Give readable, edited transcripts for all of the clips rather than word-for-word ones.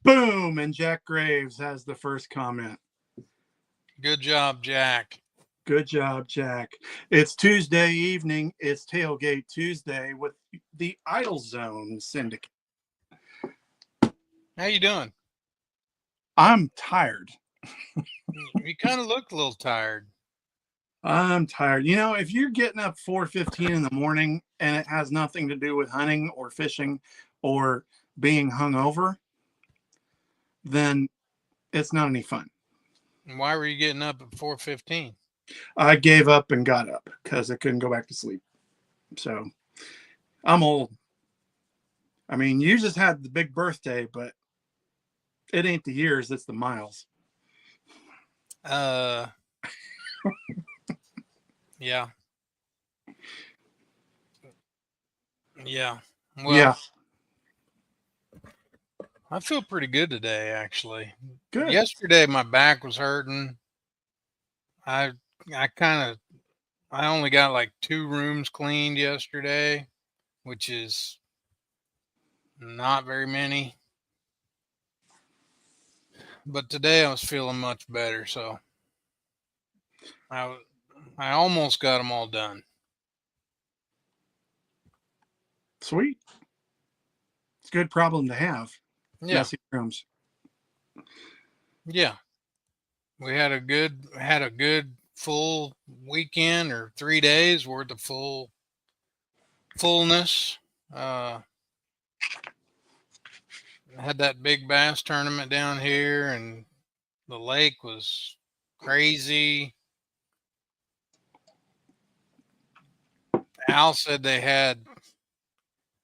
Boom! And Jack Graves has the first comment. Good job, Jack. Good job, Jack. It's Tuesday evening. It's Tailgate Tuesday with the Idle Zone Syndicate. How you doing? I'm tired. You kind of look a little tired. I'm tired. You know, if you're getting up 4:15 in the morning and it has nothing to do with hunting or fishing or being hungover, then it's not any fun. Why were you getting up at 4:15? I gave up and got up because I couldn't go back to sleep. So I'm old. I mean, you just had the big birthday, but it ain't the years, it's the miles. Yeah. Yeah. Well, Yeah. I feel pretty good today, actually. Good. Yesterday, my back was hurting. I only got like 2 rooms cleaned yesterday, which is not very many. But today I was feeling much better, so I almost got them all done. Sweet. It's a good problem to have. Yeah. Messy rooms. Yeah. We had a good full weekend, or 3 days worth of fullness. Had that big bass tournament down here, and the lake was crazy. Al said they had,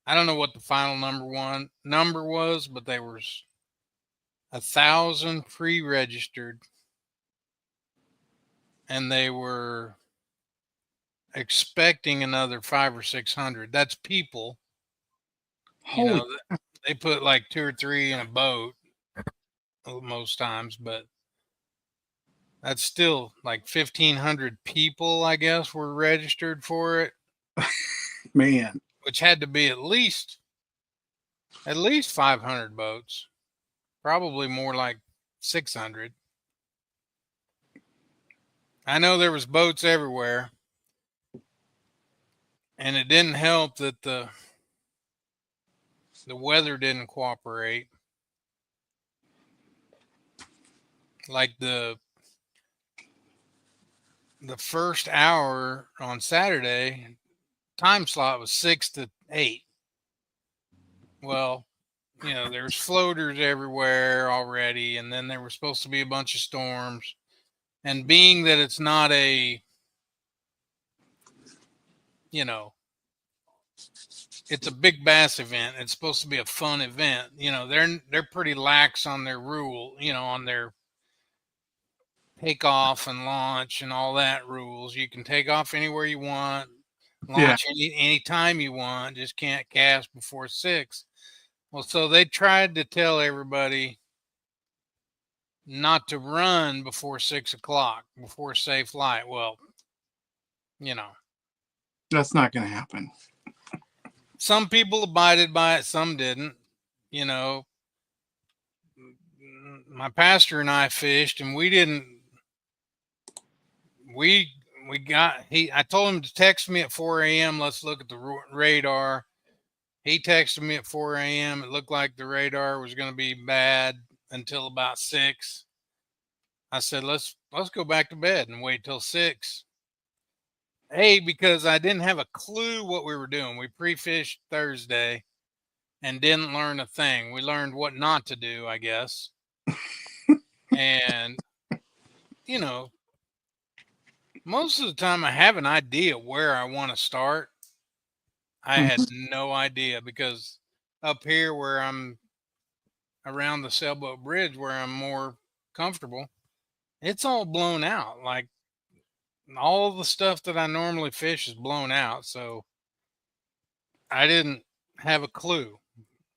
I don't know what the final number was, but there was 1,000 pre-registered, and they were expecting another 500 or 600. That's people. You know, they put like 2 or 3 in a boat most times, but that's still like 1,500 people, I guess, were registered for it. Man. Which had to be at least 500 boats, probably more like 600. I know there was boats everywhere, and it didn't help that the weather didn't cooperate. Like the first hour on Saturday, time slot was 6 to 8. Well, you know, there's floaters everywhere already, and then there was supposed to be a bunch of storms. And being that it's not a, you know, it's a big bass event, it's supposed to be a fun event. You know, they're pretty lax on their rule, you know, on their takeoff and launch and all that rules. You can take off anywhere you want, launch any time you want, just can't cast before 6. Well, so they tried to tell everybody not to run before 6 o'clock, before safe light. Well, you know, that's not going to happen. Some people abided by it, some didn't. You know, my pastor and I fished, and we didn't. I told him to text me at 4 a.m. Let's look at the radar. He texted me at 4 a.m. It looked like the radar was going to be bad until about 6. I said, let's go back to bed and wait till 6. Because I didn't have a clue what we were doing. We pre-fished Thursday and didn't learn a thing. We learned what not to do, I guess. And, you know, most of the time I have an idea where I want to start. I had no idea, because up here where I'm around the sailboat bridge, where I'm more comfortable, it's all blown out. Like, all the stuff that I normally fish is blown out. So I didn't have a clue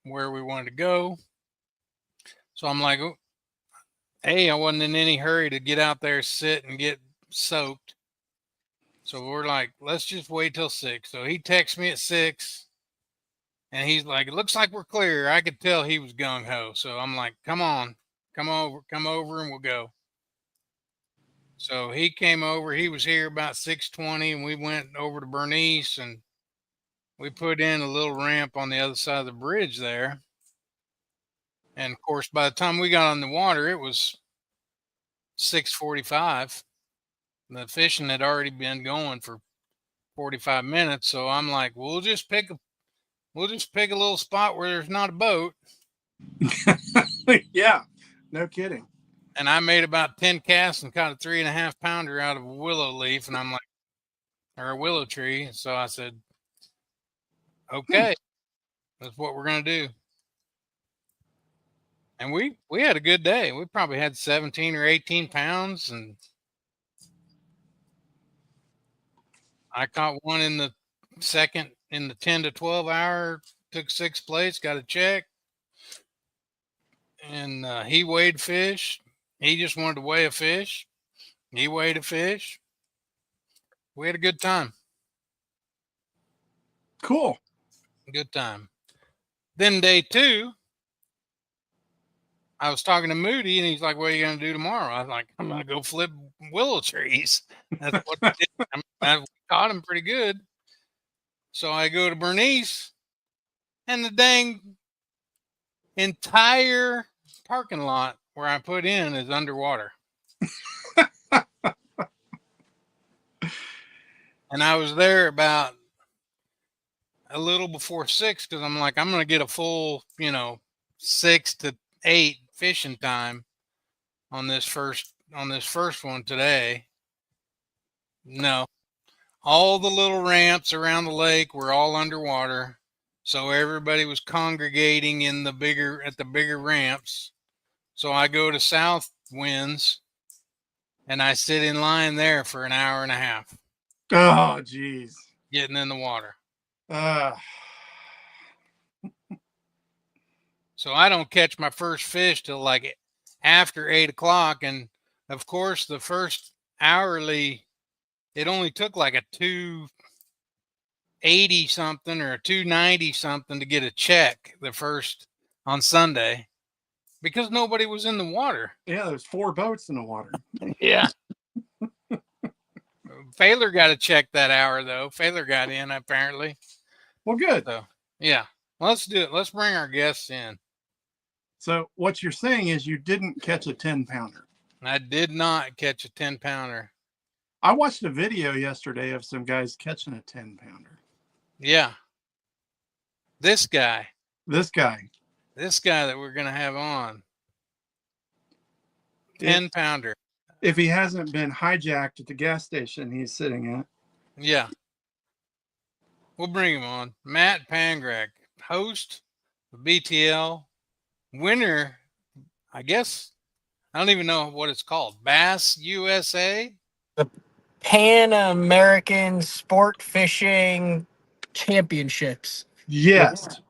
where we wanted to go. So I'm like, I wasn't in any hurry to get out there, sit and get soaked. So we're like, let's just wait till 6. So he texts me at 6. And he's like, "It looks like we're clear." I could tell he was gung ho. So I'm like, "Come on, come over, and we'll go." So he came over. He was here about 6:20, and we went over to Bernice, and we put in a little ramp on the other side of the bridge there. And of course, by the time we got on the water, it was 6:45. The fishing had already been going for 45 minutes. So I'm like, we'll just pick a little spot where there's not a boat. Yeah, no kidding. And I made about 10 casts and caught a 3.5 pounder out of a willow leaf. And I'm like, or a willow tree. So I said, okay, that's what we're going to do. And we had a good day. We probably had 17 or 18 pounds. And I caught one in the 10 to 12 hour, took 6th place, got a check. And he weighed fish. He just wanted to weigh a fish. He weighed a fish. We had a good time. Cool. Good time. Then day 2, I was talking to Moody, and he's like, "What are you going to do tomorrow?" I was like, "I'm going to go flip willow trees." That's what we did. I caught him pretty good. So I go to Bernice, and the dang entire parking lot where I put in is underwater. And I was there about a little before 6 because I'm like, I'm going to get a full, 6 to 8 fishing time on this first one today. No, all the little ramps around the lake were all underwater, so everybody was congregating at the bigger ramps. So I go to South Winds, and I sit in line there for an hour and a half. Oh, geez. Getting in the water. So I don't catch my first fish till like after 8 o'clock, and of course the first hourly, it only took like a 280 something or a 290 something to get a check the first on Sunday because nobody was in the water. Yeah, there's 4 boats in the water. Yeah. Failer got a check that hour though. Failer got in apparently. Well, good. So yeah, let's do it. Let's bring our guests in. So what you're saying is you didn't catch a 10-pounder. I did not catch a 10-pounder. I watched a video yesterday of some guys catching a 10-pounder. Yeah. This guy that we're going to have on. 10-pounder. If he hasn't been hijacked at the gas station he's sitting at. Yeah. We'll bring him on. Matt Pangrac, host of BTL, winner, I guess, I don't even know what it's called. Bass USA? The Pan American Sport Fishing Championships. Yes.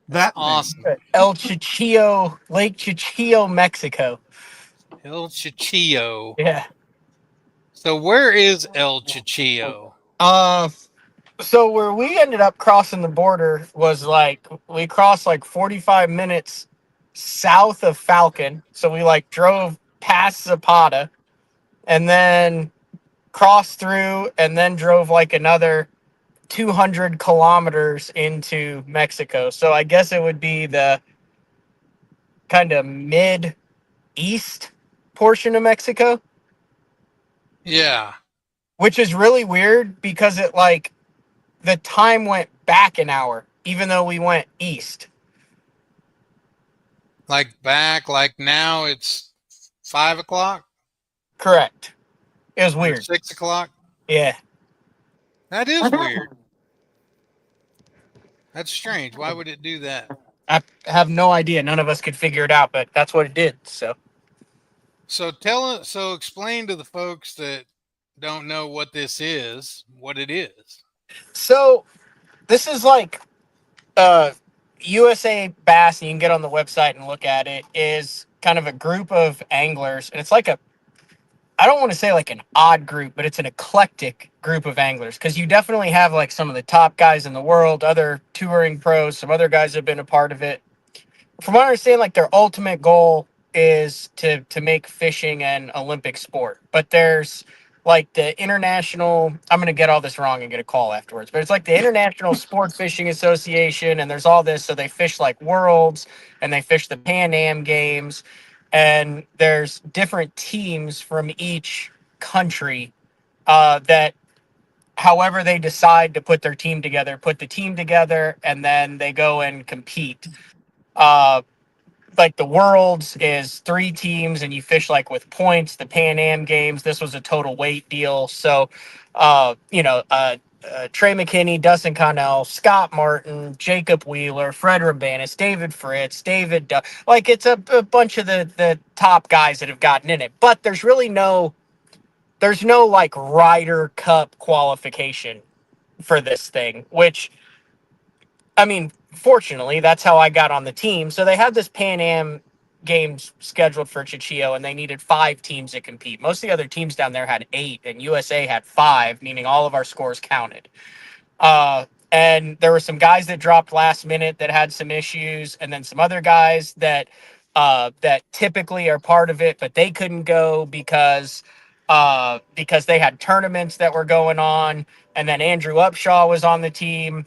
That's awesome. El Chichillo, Lake Chichillo, Mexico. El Chichillo. Yeah. So where is El Chichillo? So where we ended up crossing the border was like, we crossed like 45 minutes south of Falcon. So we like drove past Zapata and then crossed through and then drove like another 200 kilometers into Mexico. So I guess it would be the kind of mid-east portion of Mexico. Yeah. Which is really weird because it like the time went back an hour, even though we went east. Like back, like now it's 5 o'clock? Correct. It was weird. 6 o'clock? Yeah. That is weird. That's strange. Why would it do that? I have no idea. None of us could figure it out, but that's what it did. So explain to the folks that don't know what this is, what it is. So this is like USA Bass, and you can get on the website and look at it, is kind of a group of anglers, and it's like I don't want to say like an odd group, but it's an eclectic group of anglers, because you definitely have like some of the top guys in the world, other touring pros, some other guys have been a part of it. From what I understand, like their ultimate goal is to make fishing an Olympic sport. But there's like the international, I'm gonna get all this wrong and get a call afterwards, but it's like the International Sport Fishing Association, and there's all this. So they fish like worlds and they fish the Pan Am games, and there's different teams from each country that however they decide to put their team together, put the team together, and then they go and compete. Uh, like the Worlds is 3 teams and you fish like with points. The Pan Am games, this was a total weight deal. So, Trey McKinney, Dustin Connell, Scott Martin, Jacob Wheeler, Fred Rabanis, David Fritz, like it's a bunch of the top guys that have gotten in it. But there's no like Ryder Cup qualification for this thing, which, I mean, fortunately, that's how I got on the team. So they had this Pan Am games scheduled for Chichio, and they needed 5 teams to compete. Most of the other teams down there had 8, and USA had 5, meaning all of our scores counted. And there were some guys that dropped last minute that had some issues, and then some other guys that typically are part of it, but they couldn't go because they had tournaments that were going on. And then Andrew Upshaw was on the team,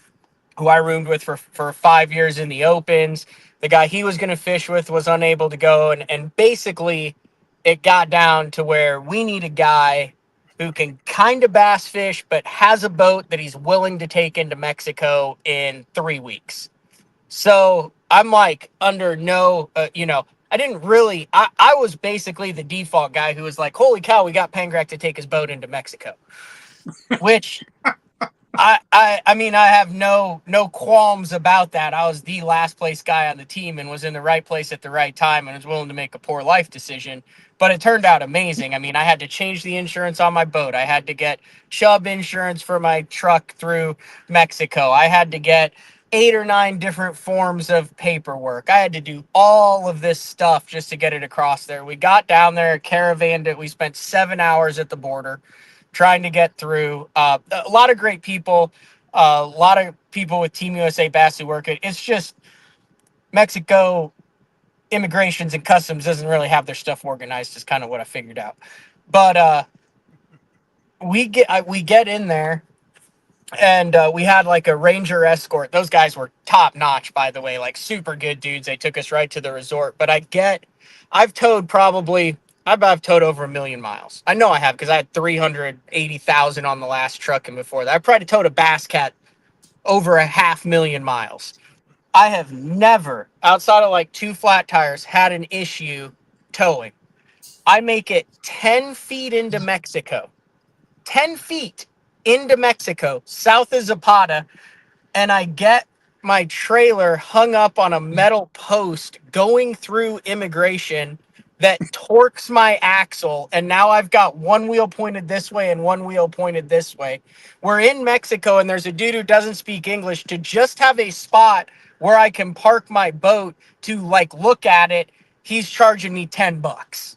who I roomed with for 5 years in the Opens. The guy he was going to fish with was unable to go. And basically, it got down to where we need a guy who can kind of bass fish, but has a boat that he's willing to take into Mexico in 3 weeks. So I'm like, under no, I didn't really, I was basically the default guy who was like, holy cow, we got Pangrac to take his boat into Mexico, which I mean, I have no qualms about that. I was the last place guy on the team and was in the right place at the right time and was willing to make a poor life decision. But it turned out amazing. I mean, I had to change the insurance on my boat. I had to get Chubb insurance for my truck through Mexico. I had to get 8 or 9 different forms of paperwork. I had to do all of this stuff just to get it across there. We got down there, caravanned it. We spent 7 hours at the border trying to get through. A lot of great people, a lot of people with Team USA Bass who work it. It's just Mexico immigrations and customs doesn't really have their stuff organized, is kind of what I figured out. But we get in there, and we had like a ranger escort. Those guys were top notch, by the way, like super good dudes. They took us right to the resort. But I've towed over 1 million miles. I know I have, because I had 380,000 on the last truck, and before that I probably towed a Bass Cat over 500,000 miles. I have never, outside of like 2 flat tires, had an issue towing. I make it 10 feet into Mexico, 10 feet into Mexico, south of Zapata, and I get my trailer hung up on a metal post going through immigration that torques my axle, and now I've got one wheel pointed this way and one wheel pointed this way. We're in Mexico, and there's a dude who doesn't speak English. To just have a spot where I can park my boat to like look at it, he's charging me $10.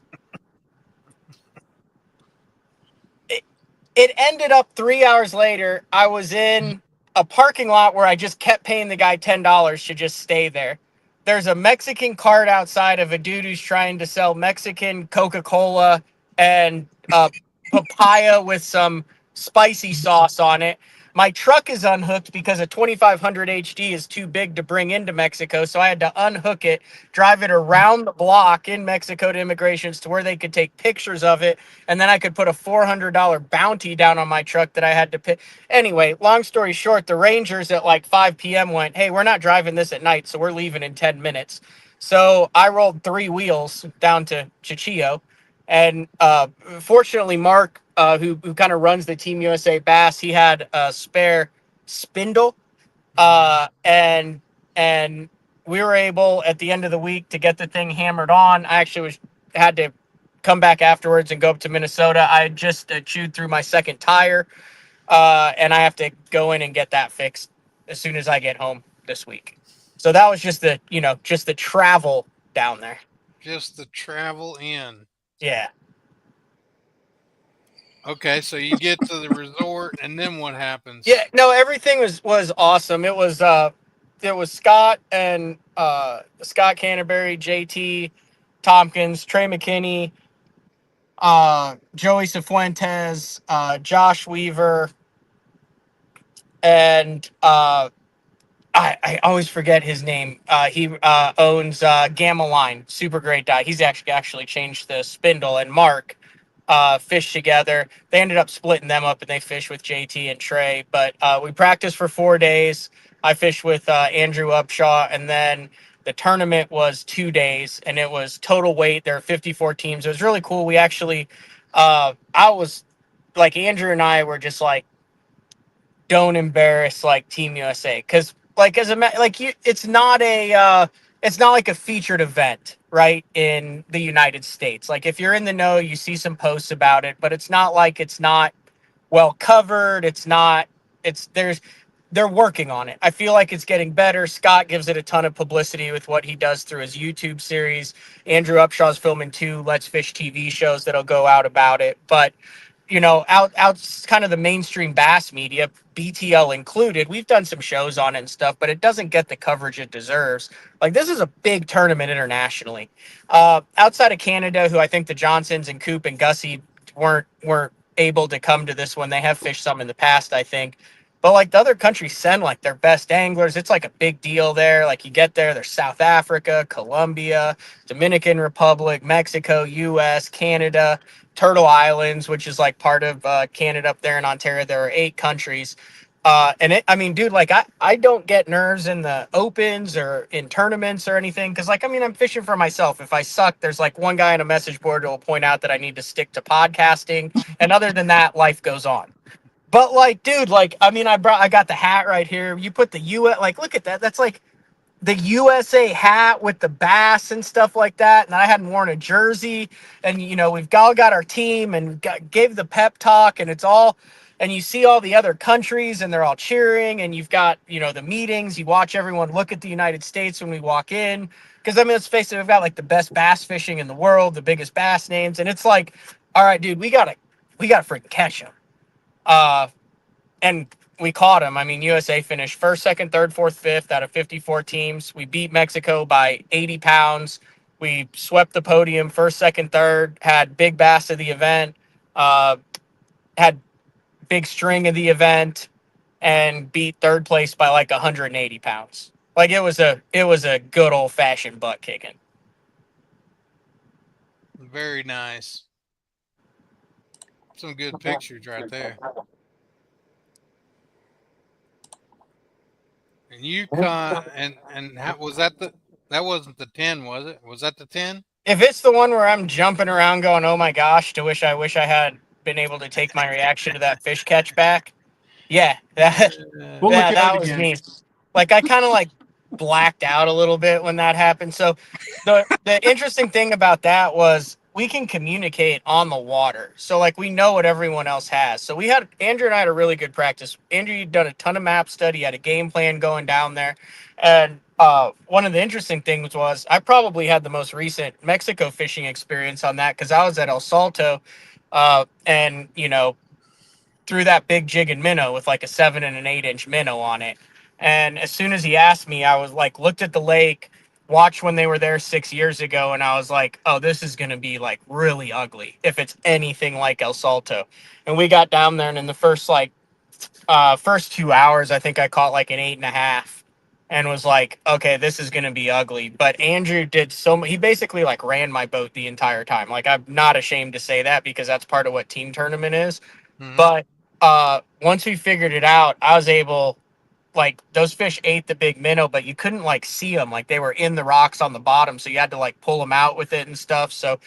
It ended up 3 hours later, I was in a parking lot where I just kept paying the guy $10 to just stay there. There's a Mexican cart outside of a dude who's trying to sell Mexican Coca-Cola and papaya with some spicy sauce on it. My truck is unhooked because a 2500 HD is too big to bring into Mexico, so I had to unhook it, drive it around the block in Mexico to immigrations to where they could take pictures of it, and then I could put a $400 bounty down on my truck that I had to pay. Anyway, long story short, the Rangers at like 5 p.m. went, hey, we're not driving this at night, so we're leaving in 10 minutes. So I rolled 3 wheels down to Chichio, and fortunately, Mark, who kind of runs the Team USA Bass, he had a spare spindle, and we were able at the end of the week to get the thing hammered on. I actually had to come back afterwards and go up to Minnesota. I had just chewed through my second tire, and I have to go in and get that fixed as soon as I get home this week. So that was just the travel down there. Just the travel in. Yeah. Okay, so you get to the resort, and then what happens? Yeah, no, everything was awesome. It was Scott and Scott Canterbury, JT Tompkins, Trey McKinney, Joey Cifuentes, Josh Weaver, and I always forget his name. He owns Gamma Line, super great guy. He's actually changed the spindle. And Mark fished together. They ended up splitting them up, and they fished with JT and Trey. But we practiced for 4 days. I fished with Andrew Upshaw, and then the tournament was 2 days, and it was total weight. There were 54 teams. It was really cool. We actually, I was like Andrew and I were just like, don't embarrass like Team USA, because like like you, it's not like a featured event, right, in the United States. Like if you're in the know, you see some posts about it, but it's not like it's not well covered. It's not. It's there's They're working on it. I feel like it's getting better. Scott gives it a ton of publicity with what he does through his YouTube series. Andrew Upshaw's filming 2 Let's Fish TV shows that'll go out about it, but out kind of the mainstream bass media, BTL included, we've done some shows on it and stuff, but it doesn't get the coverage it deserves. Like this is a big tournament internationally. Outside of Canada, who I think the Johnsons and Coop and Gussie weren't able to come to this one. They have fished some in the past, I think. But like the other countries send like their best anglers. It's like a big deal there. Like you get there's South Africa, Colombia, Dominican Republic, Mexico, US, Canada, Turtle Islands, which is like part of Canada up there in Ontario. There are 8 countries. I mean, dude, like I don't get nerves in the opens or in tournaments or anything. Cause like, I mean, I'm fishing for myself. If I suck, there's like one guy in a message board who will point out that I need to stick to podcasting. And other than that, life goes on. But like, dude, like, I mean, I got the hat right here. You put the like, look at that. That's like the USA hat with the bass and stuff like that. And I hadn't worn a jersey. And, we've all got our team and gave the pep talk, and it's all, and you see all the other countries and they're all cheering. And you've got, the meetings. You watch everyone look at the United States when we walk in. Because, I mean, let's face it, we've got like the best bass fishing in the world, the biggest bass names. And it's like, all right, dude, we gotta freaking catch them. And we caught them. I mean, USA finished first, second, third, fourth, fifth out of 54 teams. We beat Mexico by 80 pounds. We swept the podium first, second, third, had big bass of the event, had big string of the event, and beat third place by like 180 pounds. Like it was a good old fashioned butt kicking. Very nice. Some good pictures right there. And you caught, and how was that that wasn't the 10, was it? Was that the 10? If it's the one where I'm jumping around going, "Oh my gosh," to wish I had been able to take my reaction to that fish catch back. Yeah, We'll look at that it was again. me. Like I kind of like blacked out a little bit when that happened. So the interesting thing about that was we can communicate on the water. So like we know what everyone else has. So Andrew and I had a really good practice. Andrew, you'd done a ton of map study, had a game plan going down there. And one of the interesting things was I probably had the most recent Mexico fishing experience on that because I was at El Salto, and threw that big jig and minnow with like a 7 and an 8-inch minnow on it. And as soon as he asked me, I was like, looked at the lake, watched when they were there 6 years ago, and I was like, oh, this is going to be like really ugly if it's anything like El Salto. And we got down there, and in the first 2 hours, I think I caught like an 8.5 and was like, okay, this is going to be ugly. But Andrew did he basically like ran my boat the entire time. Like, I'm not ashamed to say that because that's part of what team tournament is. Mm-hmm. But once we figured it out, I was able, like, those fish ate the big minnow, but you couldn't like see them. Like they were in the rocks on the bottom. So you had to like pull them out with it and stuff. So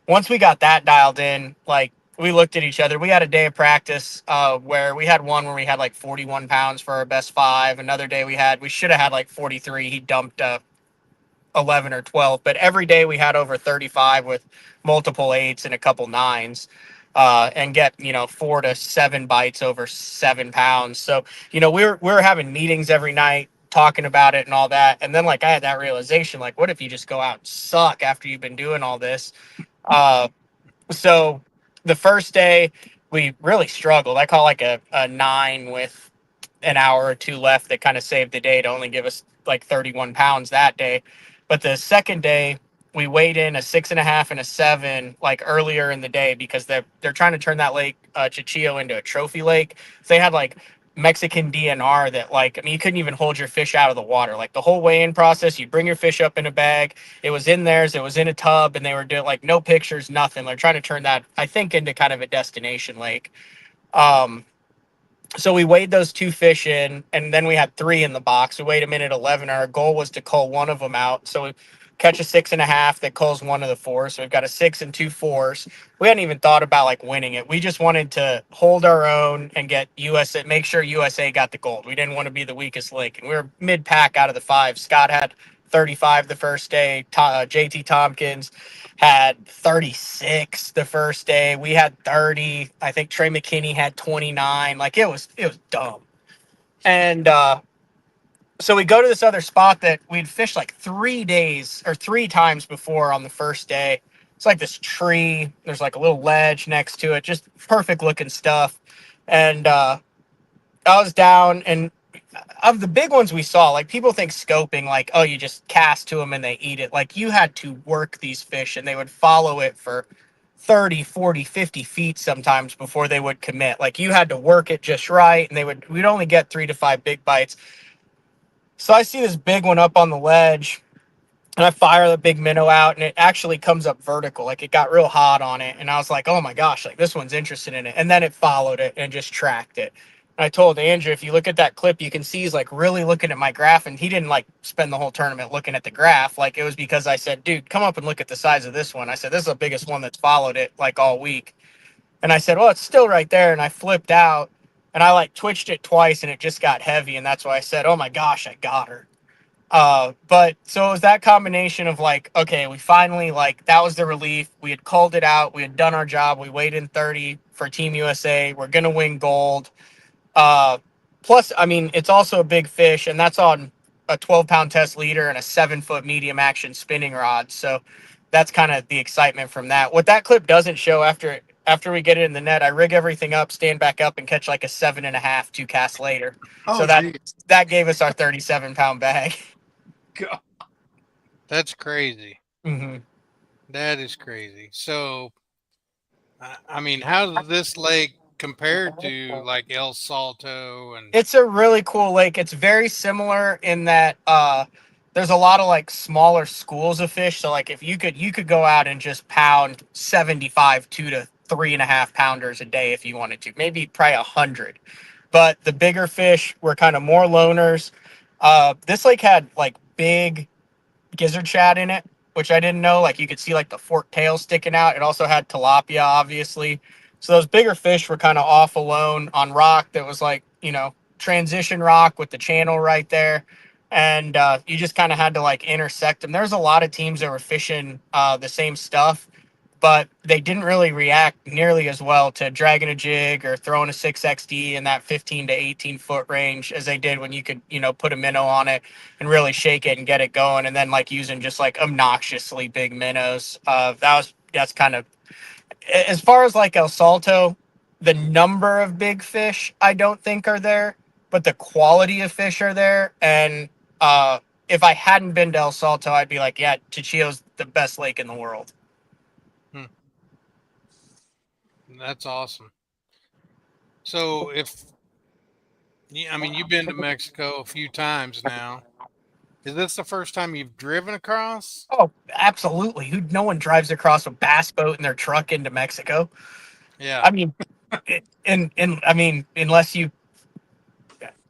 once we got that dialed in, like we looked at each other. We had a day of practice where we had one where we had like 41 pounds for our best 5. Another day we should have had like 43. He dumped 11 or 12, but every day we had over 35 with multiple 8s and a couple 9s. And get 4 to 7 bites over 7 pounds. So we're having meetings every night talking about it and all that. And then like I had that realization, like, what if you just go out and suck after you've been doing all this? So the first day we really struggled. I caught like a 9 with an hour or two left that kind of saved the day to only give us like 31 pounds that day. But the second day, we weighed in a 6.5 and a 7 like earlier in the day because they're trying to turn that lake Chichillo into a trophy lake. So they had like Mexican DNR that like, I mean, you couldn't even hold your fish out of the water. Like the whole weigh-in process, you bring your fish up in a bag. It was in theirs. It was in a tub, and they were doing like no pictures, nothing. They're trying to turn that, I think, into kind of a destination lake. Um, so we weighed those 2 fish in, and then we had 3 in the box. We weighed them in at 11. Our goal was to cull one of them out. So we catch a 6.5 that culls one of the 4. So we've got a 6 and 2 4s. We hadn't even thought about like winning it. We just wanted to hold our own and get USA, make sure USA got the gold. We didn't want to be the weakest link. And we were mid pack out of the 5. Scott had 35 the first day. JT Tompkins had 36 the first day. We had 30. I think Trey McKinney had 29. Like it was dumb. And so we go to this other spot that we'd fished like 3 days or 3 times before on the first day. It's like this tree. There's like a little ledge next to it, just perfect looking stuff. And I was down, and of the big ones we saw, like people think scoping, like, oh, you just cast to them and they eat it. Like you had to work these fish, and they would follow it for 30, 40, 50 feet sometimes before they would commit. Like you had to work it just right, and we'd only get 3 to 5 big bites. So I see this big one up on the ledge, and I fire the big minnow out, and it actually comes up vertical. Like it got real hot on it, and I was like, oh my gosh, like this one's interested in it. And then it followed it and just tracked it. And I told Andrew, if you look at that clip, you can see he's like really looking at my graph, and he didn't like spend the whole tournament looking at the graph. Like it was because I said, dude, come up and look at the size of this one. I said, this is the biggest one that's followed it like all week. And I said, well, it's still right there. And I flipped out, and I like twitched it twice, and it just got heavy. And that's why I said, oh my gosh, I got her. But so it was that combination of like, okay, we finally, like, that was the relief. We had called it out. We had done our job. We weighed in 30 for Team USA. We're going to win gold. Uh, Plus, I mean, it's also a big fish, and that's on a 12-pound test leader and a 7-foot medium action spinning rod. So that's kind of the excitement from that. What that clip doesn't show, after we get it in the net, I rig everything up, stand back up, and catch like a 7.5 2 casts later. Oh, So that gave us our 37-pound bag. God. That's crazy. Mm-hmm. That is crazy. So, I mean, how does this lake compare to like El Salto and? It's a really cool lake. It's very similar in that there's a lot of like smaller schools of fish. So like if you could go out and just pound 75 2 to 3.5 pounders a day if you wanted to, maybe probably 100. But the bigger fish were kind of more loners. This lake had like big gizzard shad in it, which I didn't know. Like you could see like the forked tail sticking out. It also had tilapia, obviously. So those bigger fish were kind of off alone on rock that was like, transition rock with the channel right there. And you just kind of had to like intersect them. There's a lot of teams that were fishing the same stuff, but they didn't really react nearly as well to dragging a jig or throwing a 6XD in that 15 to 18 foot range as they did when you could, put a minnow on it and really shake it and get it going. And then like using just like obnoxiously big minnows. That's kind of, as far as like El Salto, the number of big fish I don't think are there, but the quality of fish are there. And if I hadn't been to El Salto, I'd be like, yeah, Chichillo's the best lake in the world. That's awesome. So I mean, you've been to Mexico a few times now. Is this the first time you've driven across? Oh, absolutely. No one drives across a bass boat in their truck into Mexico. Yeah. I mean, I mean, unless you,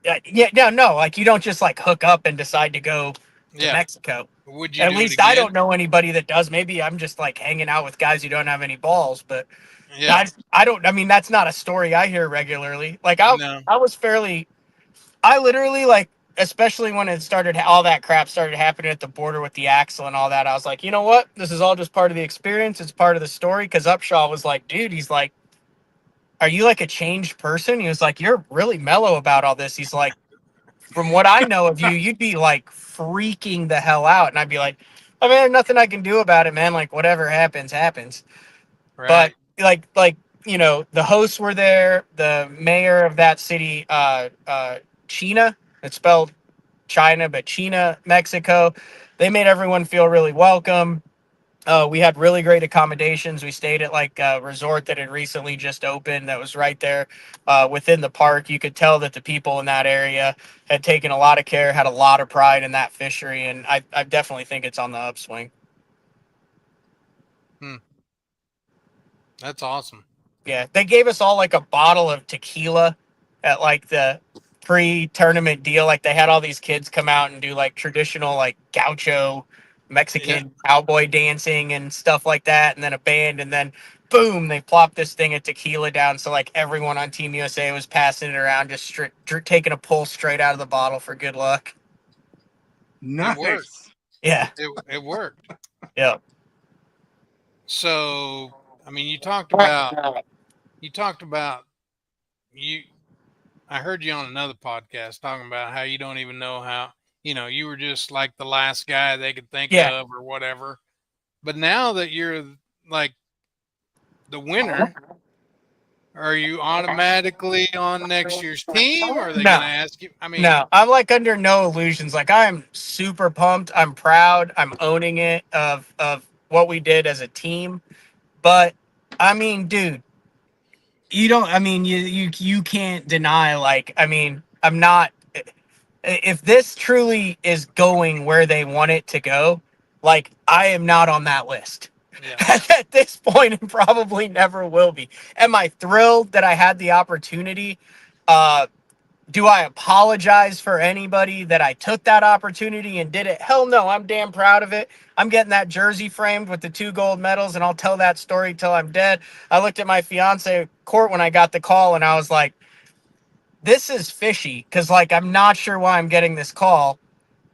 no, like you don't just like hook up and decide to go to Mexico. Would you? At do least it again? I don't know anybody that does. Maybe I'm just like hanging out with guys who don't have any balls, but Yeah. I don't. I mean, that's not a story I hear regularly. Like No. I literally like, especially when it started, all that crap started happening at the border with the axle and all that. I was like, you know what? This is all just part of the experience. It's part of the story. Because Upshaw was like, dude, he's like, are you like a changed person? He was like, you're really mellow about all this. He's like, from what I know of you, you'd be like freaking the hell out. And I'd be like, I mean, there's nothing I can do about it, man. Like whatever happens, happens. Right. But like the hosts were there. The mayor of that city, China, it's spelled China, but China, Mexico. They made everyone feel really welcome. We had really great accommodations. We stayed at like a resort that had recently just opened that was right there within the park. You could tell that the people in that area had taken a lot of care, had a lot of pride in that fishery, and I definitely think it's on the upswing. That's awesome. Yeah, they gave us all like a bottle of tequila at like the pre-tournament deal. Like they had all these kids come out and do like traditional like gaucho Mexican cowboy dancing and stuff like that, and then a band, and then boom, they plopped this thing of tequila down. So like everyone on Team USA was passing it around, just taking a pull straight out of the bottle for good luck. It worked. Nice. Yeah, It worked. yeah, So, I mean, you talked about you. I heard you on another podcast talking about how you don't even know how, you were just like the last guy they could think yeah. of or whatever. But now that you're like the winner, are you automatically on next year's team? Or are they going No. to ask you? I mean, No, I'm like under no illusions. Like I'm super pumped. I'm proud. I'm owning it of what we did as a team. But I mean, dude, you don't. I mean, you can't deny. Like, I mean, I'm not. If this truly is going where they want it to go, like I am not on that list. yeah, At this point, and probably never will be. Am I thrilled that I had the opportunity? Do I apologize for anybody that I took that opportunity and did it? Hell no, I'm damn proud of it. I'm getting that jersey framed with the 2 gold medals, and I'll tell that story till I'm dead. I looked at my fiance, Court, when I got the call, and I was like, this is fishy because, like, I'm not sure why I'm getting this call.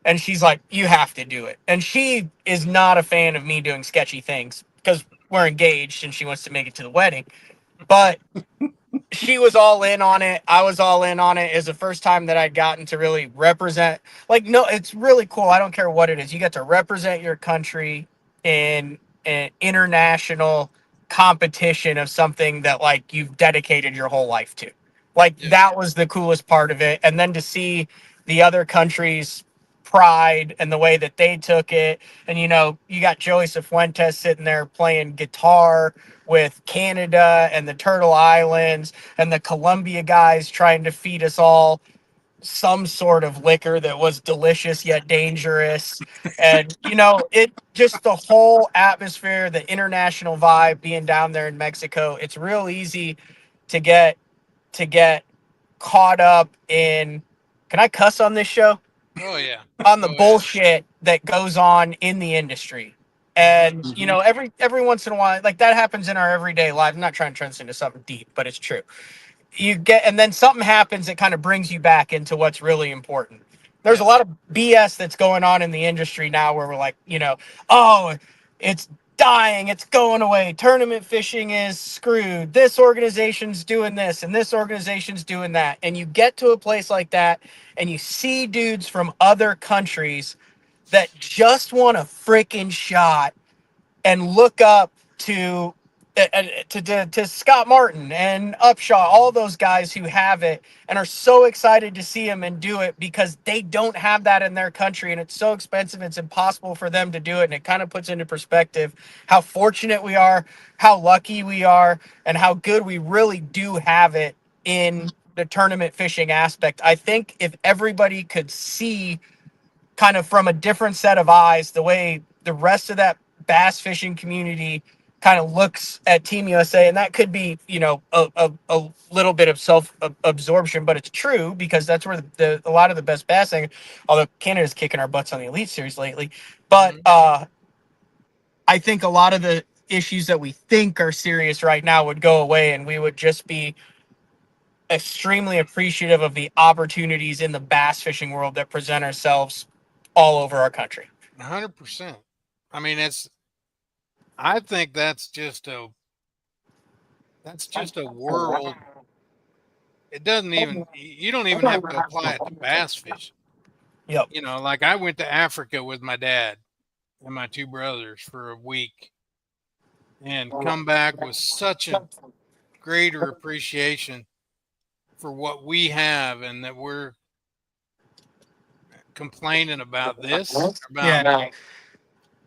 And she's like, you have to do it. And she is not a fan of me doing sketchy things because we're engaged and she wants to make it to the wedding. But she was all in on it. I was all in on it. It was the first time that I'd gotten to really represent. Like, no, it's really cool. I don't care what it is. You get to represent your country in an international competition of something that like you've dedicated your whole life to. Like yeah, that was the coolest part of it. And then to see the other countries' pride and the way that they took it. And you got Joey Cifuentes sitting there playing guitar with Canada and the Turtle Islands, and the Colombia guys trying to feed us all some sort of liquor that was delicious yet dangerous. And it just the whole atmosphere, the international vibe being down there in Mexico. It's real easy to get caught up in, can I cuss on this show? oh yeah, On the go ahead. bullshit that goes on in the industry. And every once in a while, like that happens in our everyday life. I'm not trying to turn this into something deep, but it's true. And then something happens that kind of brings you back into what's really important. There's a Yeah, lot of BS that's going on in the industry now where we're like, oh, it's dying, it's going away. Tournament fishing is screwed. This organization's doing this and this organization's doing that. And you get to a place like that and you see dudes from other countries that just want a freaking shot and look up to Scott Martin and Upshaw, all those guys who have it and are so excited to see him and do it because they don't have that in their country, and it's so expensive, it's impossible for them to do it. And it kind of puts into perspective how fortunate we are, how lucky we are, and how good we really do have it in the tournament fishing aspect. I think if everybody could see kind of from a different set of eyes the way the rest of that bass fishing community kind of looks at Team USA, and that could be a little bit of self absorption, but it's true because that's where a lot of the best bassing, although Canada's kicking our butts on the Elite Series lately, but I think a lot of the issues that we think are serious right now would go away, and we would just be extremely appreciative of the opportunities in the bass fishing world that present ourselves all over our country. 100%. I mean, I think that's just a world. It doesn't even, you don't even have to apply it to bass fishing. Yep. Like I went to Africa with my dad and my 2 brothers for a week and come back with such a greater appreciation for what we have, and that we're complaining about this, about Yeah.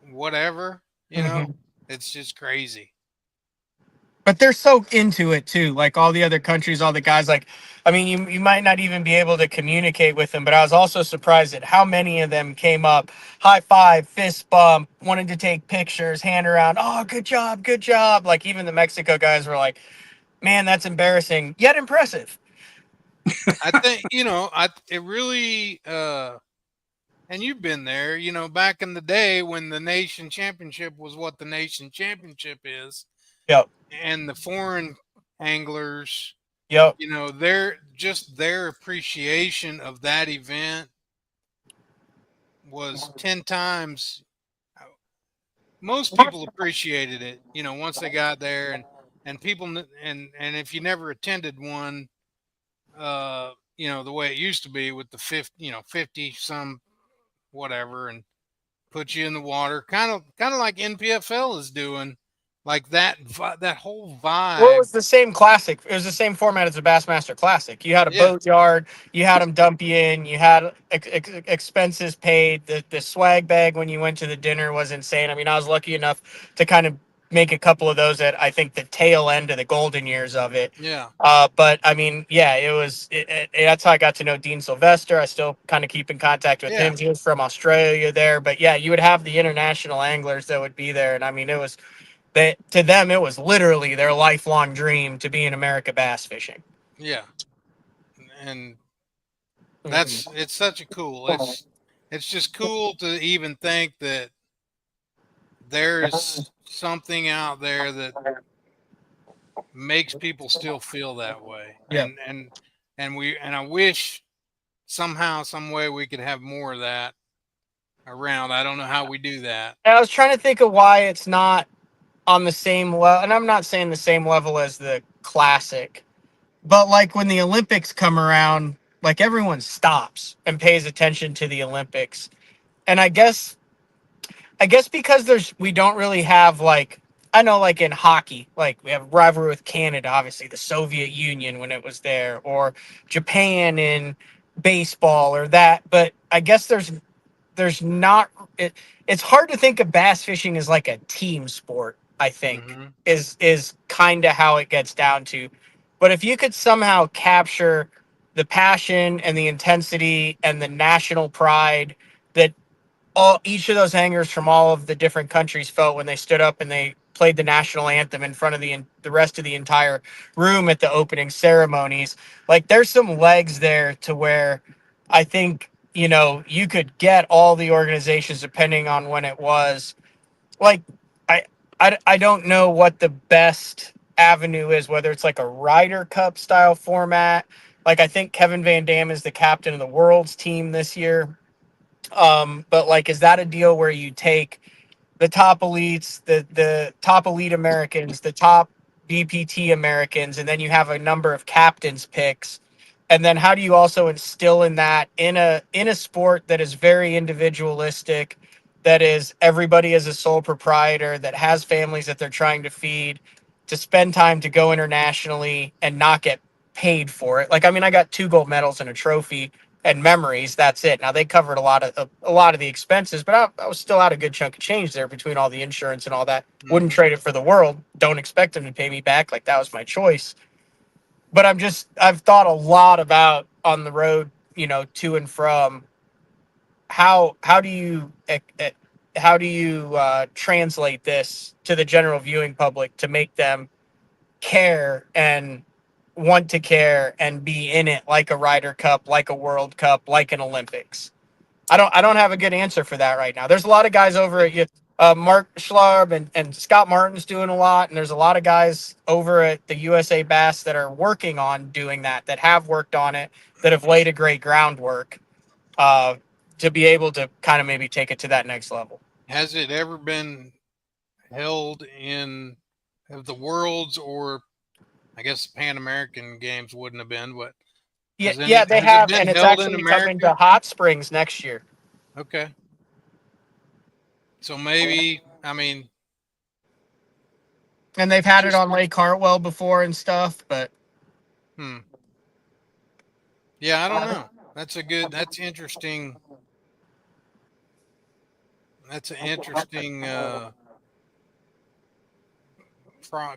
whatever, Mhm. it's just crazy. But they're so into it too. Like all the other countries, all the guys. Like, I mean, you might not even be able to communicate with them. But I was also surprised at how many of them came up, high five, fist bump, wanted to take pictures, hand around. Oh, good job, good job. Like even the Mexico guys were like, man, that's embarrassing yet impressive. I think, it really, and you've been there, back in the day when the nation championship was what the nation championship is, Yep. and the foreign anglers, Yep. their appreciation of that event was 10 times. Most people appreciated it, once they got there, and people, and if you never attended one, the way it used to be with the 50 some whatever, and put you in the water, kind of like NPFL is doing, like that whole Well, it vibe. was the same classic. It was the same format as the Bassmaster Classic. You had a Yeah, boat yard. You had them dump you in. You had expenses paid. The swag bag when you went to the dinner was insane. I mean, I was lucky enough to kind of make a couple of those at I think the tail end of the golden years of it. yeah, But I mean, yeah, it was. That's how I got to know Dean Sylvester. I still kind of keep in contact with yeah, him. He was from Australia there, but yeah, you would have the international anglers that would be there, and I mean, it was that to them it was literally their lifelong dream to be in America bass fishing. yeah. And Mhm. it's such a cool. It's just cool to even think that there's something out there that makes people still feel that way. Yeah. And I wish somehow, some way we could have more of that around. I don't know how we do that. And I was trying to think of why it's not on the same level, and I'm not saying the same level as the classic, but like when the Olympics come around, like everyone stops and pays attention to the Olympics. And I guess because we don't really have like I know like in hockey, like we have a rivalry with Canada, obviously the Soviet Union when it was there, or Japan in baseball or that. But I guess there's not it's hard to think of bass fishing as like a team sport. I think Hmm. is kind of how it gets down to. But if you could somehow capture the passion and the intensity and the national pride that all each of those hangers from all of the different countries felt when they stood up and they played the national anthem in front of the rest of the entire room at the opening ceremonies. Like there's some legs there to where I think you could get all the organizations depending on when it was. Like I I don't know what the best avenue is, whether it's like a Ryder Cup style format. Like I think Kevin Van Dam is the captain of the world's team this year. But like, is that a deal where you take the top elites, the top elite Americans, the top BPT Americans, and then you have a number of captains picks? And then how do you also instill in that in a sport that is very individualistic, that is everybody is a sole proprietor, that has families that they're trying to feed, to spend time to go internationally and not get paid for it? Like, I mean, I got 2 gold medals and a trophy and memories. That's it. Now they covered a lot of the expenses, but I was still out a good chunk of change there between all the insurance and all that. Wouldn't Hmm. trade it for the world. Don't expect them to pay me back. Like that was my choice. But I've thought a lot about on the road, to and from how do you translate this to the general viewing public to make them care and want to care and be in it, like a Ryder Cup, like a World Cup, like an Olympics. I don't have a good answer for that right now. There's a lot of guys over at Mark Schlarb and Scott Martin's doing a lot, and there's a lot of guys over at the USA Bass that are working on doing that have worked on it, that have laid a great groundwork uh, to be able to kind of maybe take it to that next level. Has it ever been held in the worlds, or I guess Pan American Games wouldn't have been, but Yeah, yeah, they has it have, been and it's held in actually coming to America? Hot Springs next year. Okay. So maybe, I mean, And they've had it on Lake Hartwell before and stuff, but Yeah, I don't know. That's interesting. That's an interesting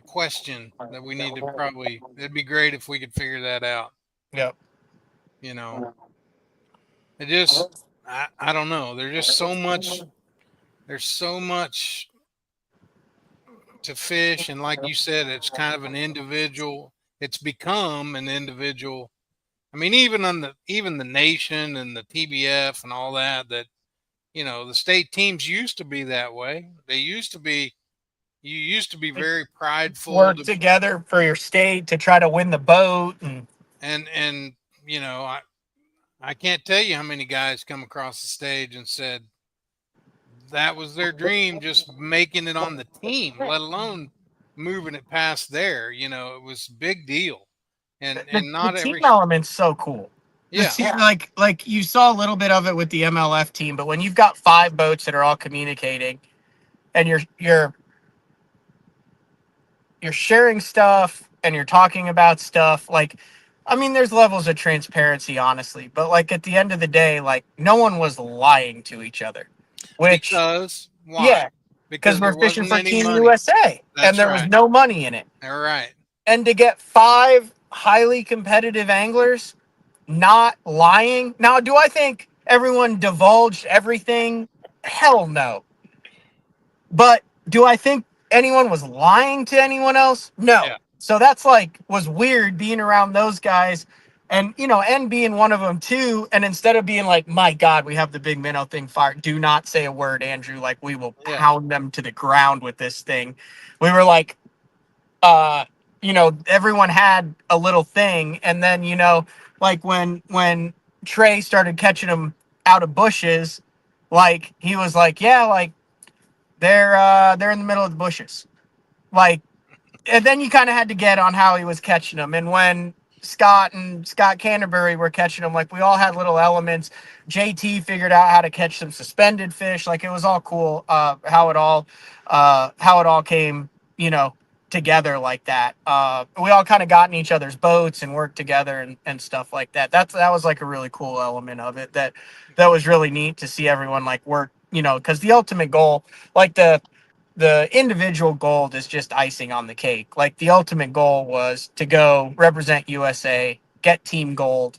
question that we need to probably. It'd be great if we could figure that out. yep. You know, it just I don't know. There's just so much. There's so much to fish, and like you said, it's kind of an individual. It's become an individual. I mean, even the nation and the TBF and all that. That the state teams used to be that way. They used to be. You used to be very prideful Work together for your state to try to win the boat, and I can't tell you how many guys come across the stage and said that was their dream, just making it on the team, let alone moving it past there. It was a big deal, and not the team every element's so cool. yeah. Like you saw a little bit of it with the MLF team, but when you've got 5 boats that are all communicating, and you're sharing stuff and you're talking about stuff, like, I mean, there's levels of transparency, honestly, but like at the end of the day, like no one was lying to each other, which Because why? yeah, because Because we're there fishing wasn't for any Team money. USA, That's and there was right. no money in it. All right. And to get 5 highly competitive anglers not lying. Now, do I think everyone divulged everything? Hell no. But do I think anyone was lying to anyone else? No. Yeah. So that's was weird being around those guys and, and being one of them too. And instead of being like, my God, we have the big minnow thing fired. Do not say a word, Andrew. Like, we will pound them to the ground with this thing. We were like, everyone had a little thing. And then, like when Trey started catching them out of bushes, like he was like, yeah, like they're in the middle of the bushes. Like, and then you kind of had to get on how he was catching them. And when Scott and Scott Canterbury were catching them, like we all had little elements. JT figured out how to catch some suspended fish. Like it was all cool. How it all came, together like that. We all kind of got in each other's boats and worked together and stuff like that. That was like a really cool element of it that was really neat to see everyone like work, because the ultimate goal, like the individual gold is just icing on the cake. Like the ultimate goal was to go represent USA, get team gold,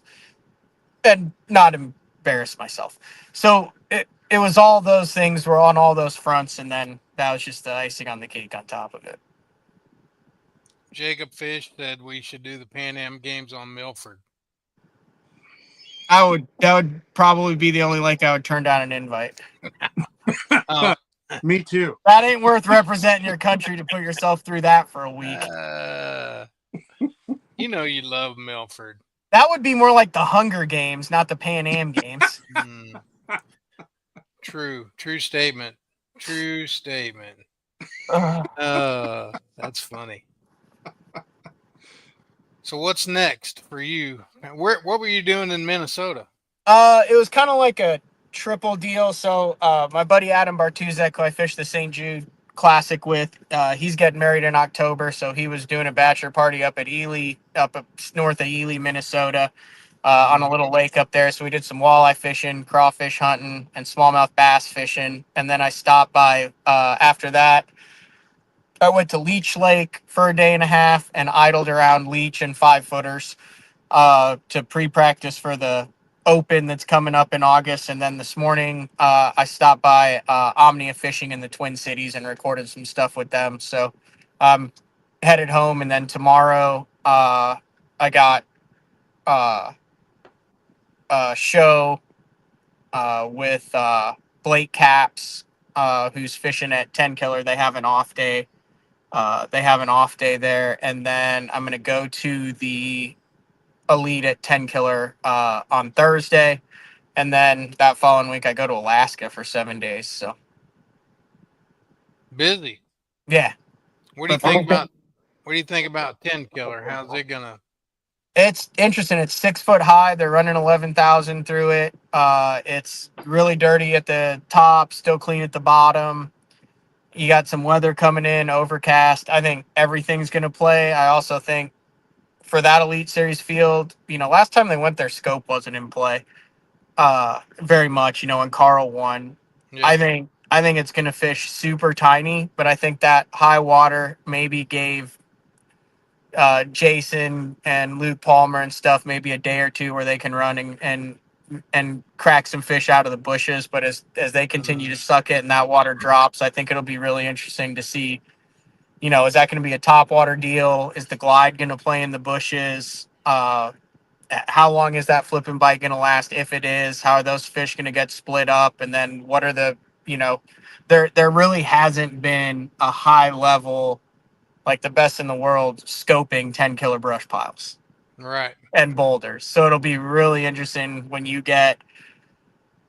and not embarrass myself. So it was all those things were on all those fronts, and then that was just the icing on the cake on top of it. Jacob Fish said we should do the Pan Am Games on Milford. That would probably be the only lake I would turn down an invite. Me too. That ain't worth representing your country to put yourself through that for a week. You love Milford. That would be more like the Hunger Games, not the Pan Am Games. True statement. True statement. That's funny. So what's next for you? What were you doing in Minnesota? It was kind of like a triple deal. So my buddy Adam Bartuzek, who I fished the St. Jude Classic with, he's getting married in October, so he was doing a bachelor party up at Ely, up north of Ely, Minnesota, on a little lake up there. So we did some walleye fishing, crawfish hunting, and smallmouth bass fishing. And then I stopped by after that. I went to Leech Lake for a day and a half and idled around Leech and 5-footers to pre-practice for the Open that's coming up in August. And then this morning I stopped by Omnia Fishing in the Twin Cities and recorded some stuff with them. So I'm headed home, and then tomorrow I got a show with Blake Caps, who's fishing at 10 Killer. They have an off day. There, and then I'm going to go to the Elite at 10 Killer on Thursday, and then that following week I go to Alaska for 7 days. So busy. Yeah. What do you think about 10 Killer? How's it gonna? It's interesting. It's 6 foot high. They're running 11,000 through it. It's really dirty at the top, still clean at the bottom. You got some weather coming in, overcast. I think everything's going to play. I also think for that Elite Series field, last time they went there, scope wasn't in play very much, when Carl won. Yeah. I think it's going to fish super tiny, but I think that high water maybe gave Jason and Luke Palmer and stuff maybe a day or two where they can run and crack some fish out of the bushes. But as they continue to suck it and that water drops, I think it'll be really interesting to see. Is that going to be a top water deal? Is the glide going to play in the bushes? How long is that flipping bite going to last? If it is, how are those fish going to get split up? And then what are there really hasn't been a high level, like the best in the world, scoping 10 killer brush piles Right. and boulders. So it'll be really interesting when you get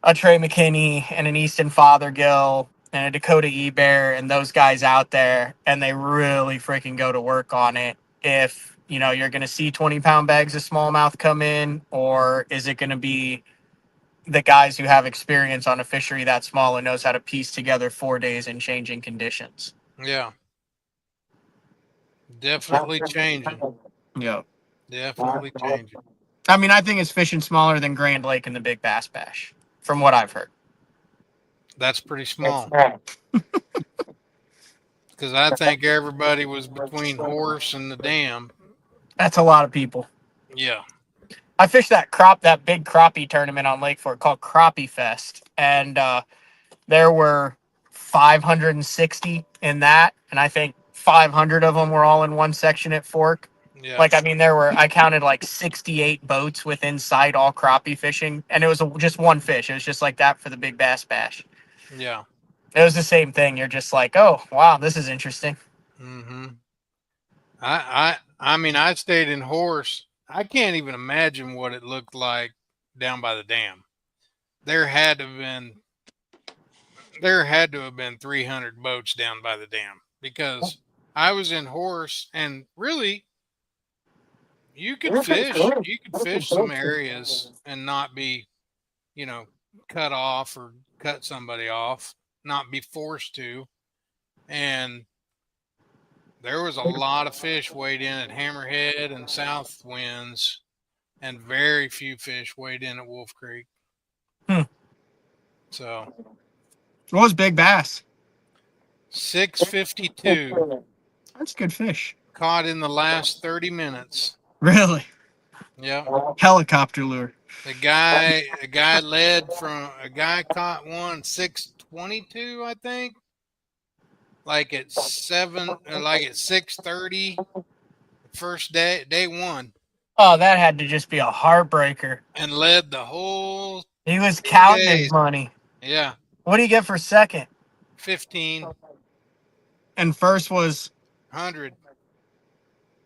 a Trey McKinney and an Easton Fothergill and a Dakota E-Bear and those guys out there, and they really freaking go to work on it. If, you're going to see 20-pound bags of smallmouth come in, or is it going to be the guys who have experience on a fishery that small and knows how to piece together 4 days in changing conditions? Yeah. Definitely changing. Yeah. Definitely changing. I mean, I think it's fishing smaller than Grand Lake in the Big Bass Bash, from what I've heard. That's pretty small. Because I think everybody was between Horse and the dam. That's a lot of people. Yeah. I fished that big crappie tournament on Lake Fork called Crappie Fest, and there were 560 in that, and I think 500 of them were all in one section at Fork. Yeah. Like, I mean, I counted like 68 boats within sight, all crappie fishing, and it was just one fish. It was just like that for the Big Bass Bash. Yeah. It was the same thing. You're just like, oh, wow, this is interesting. Mm-hmm. I mean, I stayed in Horse. I can't even imagine what it looked like down by the dam. There had to have been 300 boats down by the dam, because I was in Horse, and really you could fish some areas and not be, cut off or cut somebody off, not be forced to. And there was a lot of fish weighed in at Hammerhead and South Winds, and very few fish weighed in at Wolf Creek. So What was Big Bass? 652 That's good fish. caught in the last 30 minutes. Really? Yeah. Helicopter lure. A guy caught one 622, I think. Like at 6:30, first day one. Oh, that had to just be a heartbreaker. And led the whole. He was counting days. his money. Yeah. What do you get for second? 15. And first was 100.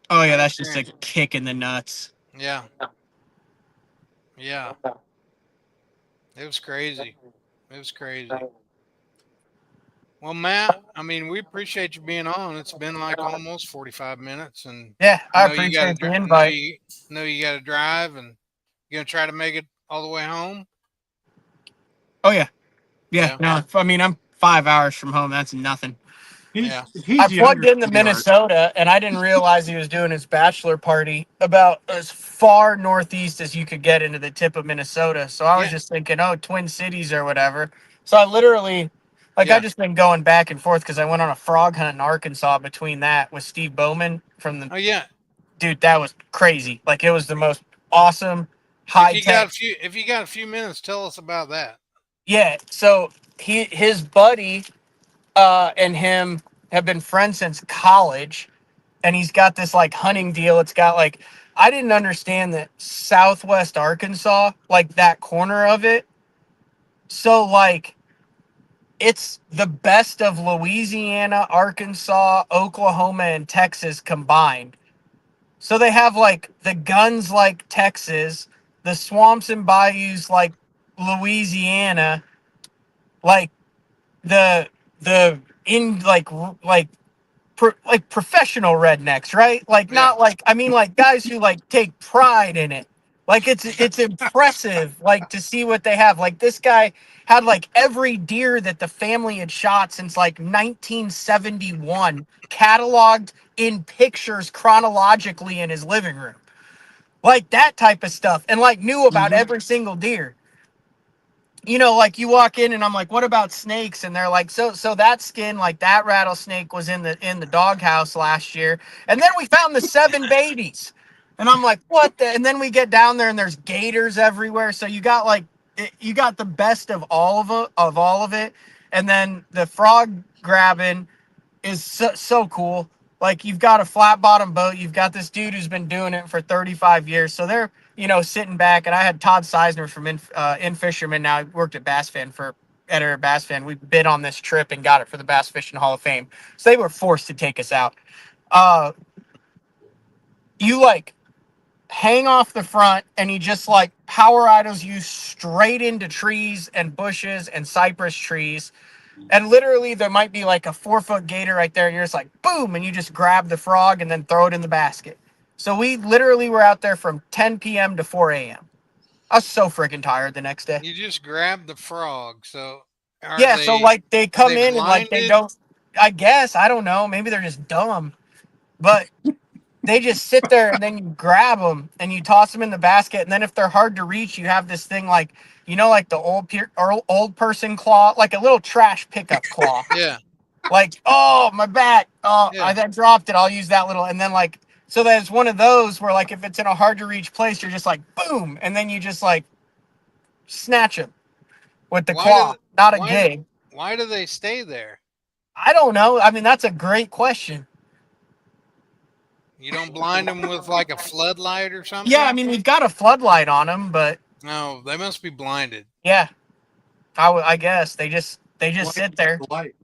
Oh yeah, that's just a kick in the nuts. Yeah. Yeah. It was crazy. It was crazy. Well, Matt, I mean, we appreciate you being on. It's been like almost 45 minutes, and yeah, I appreciate the invite. Know you got to drive, and you're gonna try to make it all the way home. Oh yeah. No, I mean, I'm 5 hours from home. That's nothing. I plugged into Minnesota, and I didn't realize he was doing his bachelor party about as far northeast as you could get into the tip of Minnesota. So I was just thinking, oh, Twin Cities or whatever. So I literally, I've just been going back and forth because I went on a frog hunt in Arkansas between that with Steve Bowman from the. Oh yeah, dude, that was crazy. Like, it was the most awesome high tech. If you got a few minutes, tell us about that. Yeah. So his buddy. And him have been friends since college, and he's got this like hunting deal. It's got like, I didn't understand that Southwest Arkansas, like that corner of it. So like, it's the best of Louisiana, Arkansas, Oklahoma, and Texas combined. So they have like the guns like Texas, the swamps and bayous like Louisiana, like the in like professional rednecks, right? Like, not like, I mean, like guys who like take pride in it. Like it's impressive, like to see what they have. Like this guy had like every deer that the family had shot since like 1971 cataloged in pictures chronologically in his living room. Like that type of stuff, and like knew about Mhm. every single deer. You know, like you walk in and I'm like, what about snakes? And they're like, so that skin, like that rattlesnake was in the doghouse last year. And then we found the 7 babies. And I'm like, what the? And then we get down there and there's gators everywhere. So you got like you got the best of all of it. And then the frog grabbing is so cool. Like you've got a flat bottom boat, you've got this dude who's been doing it for 35 years. So they're, sitting back. And I had Todd Seisner from In Fisherman. Now I worked at Bass Fan for editor of Bass Fan. We bid on this trip and got it for the Bass Fishing Hall of Fame. So they were forced to take us out. Uh, you like hang off the front and he just like power idles you straight into trees and bushes and cypress trees. And literally, there might be like a 4-foot gator right there, and you're just like, boom, and you just grab the frog and then throw it in the basket. So we literally were out there from 10 p.m. to 4 a.m. I was so freaking tired the next day. You just grab the frog. So are Yeah, so like they are come they in and like they blinded? don't, I guess, I don't know, maybe they're just dumb, but they just sit there and then you grab them and you toss them in the basket. And then if they're hard to reach, you have this thing like, like the old person claw, like a little trash pickup claw. Yeah. Like, oh, my back. Oh, I Yeah. then dropped it. I'll use that little. And then, like, so there's one of those where, like, if it's in a hard to reach place, you're just like, boom. And then you just, like, snatch them with the Why do claw. Not a why do gig. why do they stay there? I don't know. I mean, that's a great question. You don't blind them with like a floodlight or Yeah, I something? mean, we've got a floodlight on them, but No, they must be blinded. yeah, I guess they just Light, sit there the light.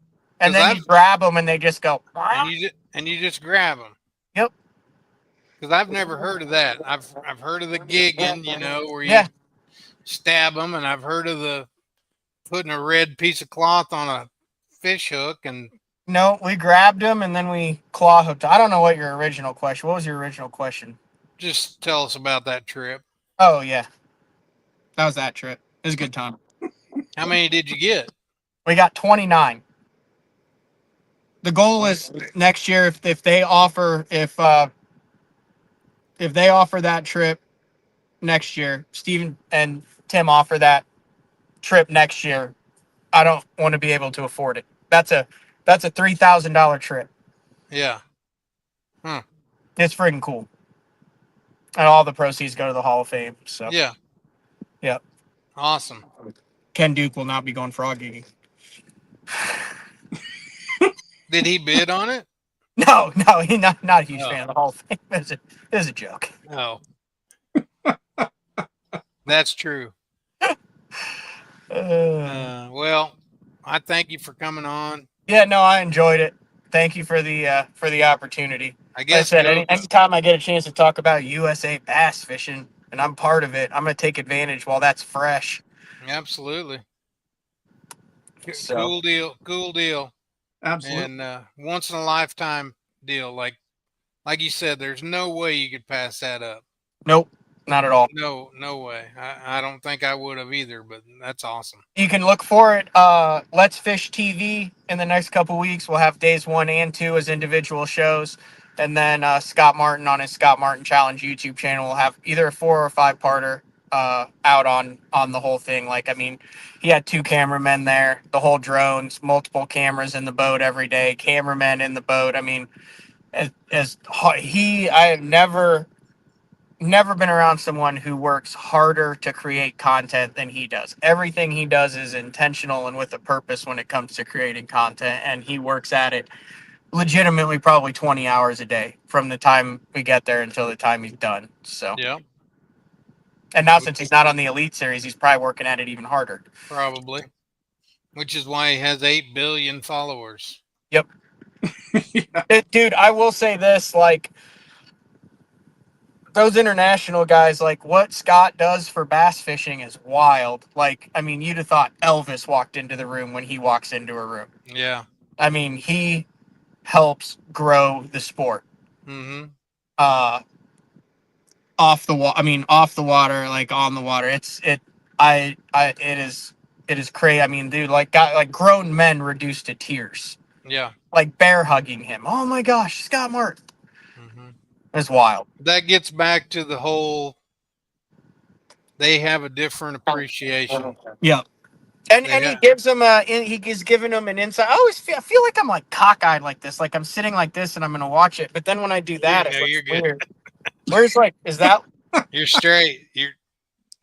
and 'Cause then you grab them and they just go, and you just grab them. yep, Because I've never heard of that. I've heard of the gigging, where you yeah. stab them, and I've heard of the putting a red piece of cloth on a fish hook and No, we grabbed them and then we claw hooked. I don't know what your original question. What was your original question? just tell us about that trip. Oh yeah, that was that trip. It was a good time. How many did you get? We got 29. The goal is next year if they offer if they offer that trip next year, Steven and Tim offer that trip next year. I don't want to be able to afford it. That's a $3,000 trip. Yeah. It's freaking cool. And all the proceeds go to the Hall of Fame. So Yeah. yeah. Awesome. Ken Duke will not be going frog gigging. Did he bid on it? No, he's not a huge Oh. fan of the Hall of Fame. It was a joke. Oh. That's true. Well, I thank you for coming on. Yeah, no, I enjoyed it. Thank you for the opportunity. I Like I guess said, go. anytime I get a chance to talk about USA bass fishing and I'm part of it, I'm gonna take advantage while that's fresh. Absolutely. So Cool deal. Cool deal. Absolutely. And once in a lifetime deal. Like you said, there's no way you could pass that up. nope, not at all. No way. I don't think I would have either, but that's awesome. You can look for it. Let's Fish TV in the next couple weeks. We'll have days 1 and 2 as individual shows, and then Scott Martin on his Scott Martin Challenge YouTube channel will have either a 4 or 5-parter out on the whole thing. Like, I mean, he had 2 cameramen there, the whole drones, multiple cameras in the boat every day, cameramen in the boat. I mean, I have never been around someone who works harder to create content than he does. Everything he does is intentional and with a purpose when it comes to creating content, and he works at it legitimately probably 20 hours a day from the time we get there until the time he's done. So, Yeah, and now since he's not on the Elite Series, he's probably working at it even harder. probably. Which is why he has 8 billion followers. Yep. Yeah. Dude, I will say this, like, those international guys, like what Scott does for bass fishing is wild. Like, I mean, you'd have thought Elvis walked into the room when he walks into a room. Yeah. I mean, he helps grow the sport. Mm-hmm. off the water. I mean, off the water, like on the water. It is crazy. I mean, dude, like grown men reduced to tears, Yeah. like bear hugging him. Oh my gosh, Scott Martin. Hmm. It's wild. That gets back to the whole. They have a different appreciation. Yeah. They And he have. gives him he's giving him an insight. I feel like I'm like cockeyed like this, like I'm sitting like this and I'm gonna watch it. But then when I do that, it No, looks you're good. weird. Where's like You're straight.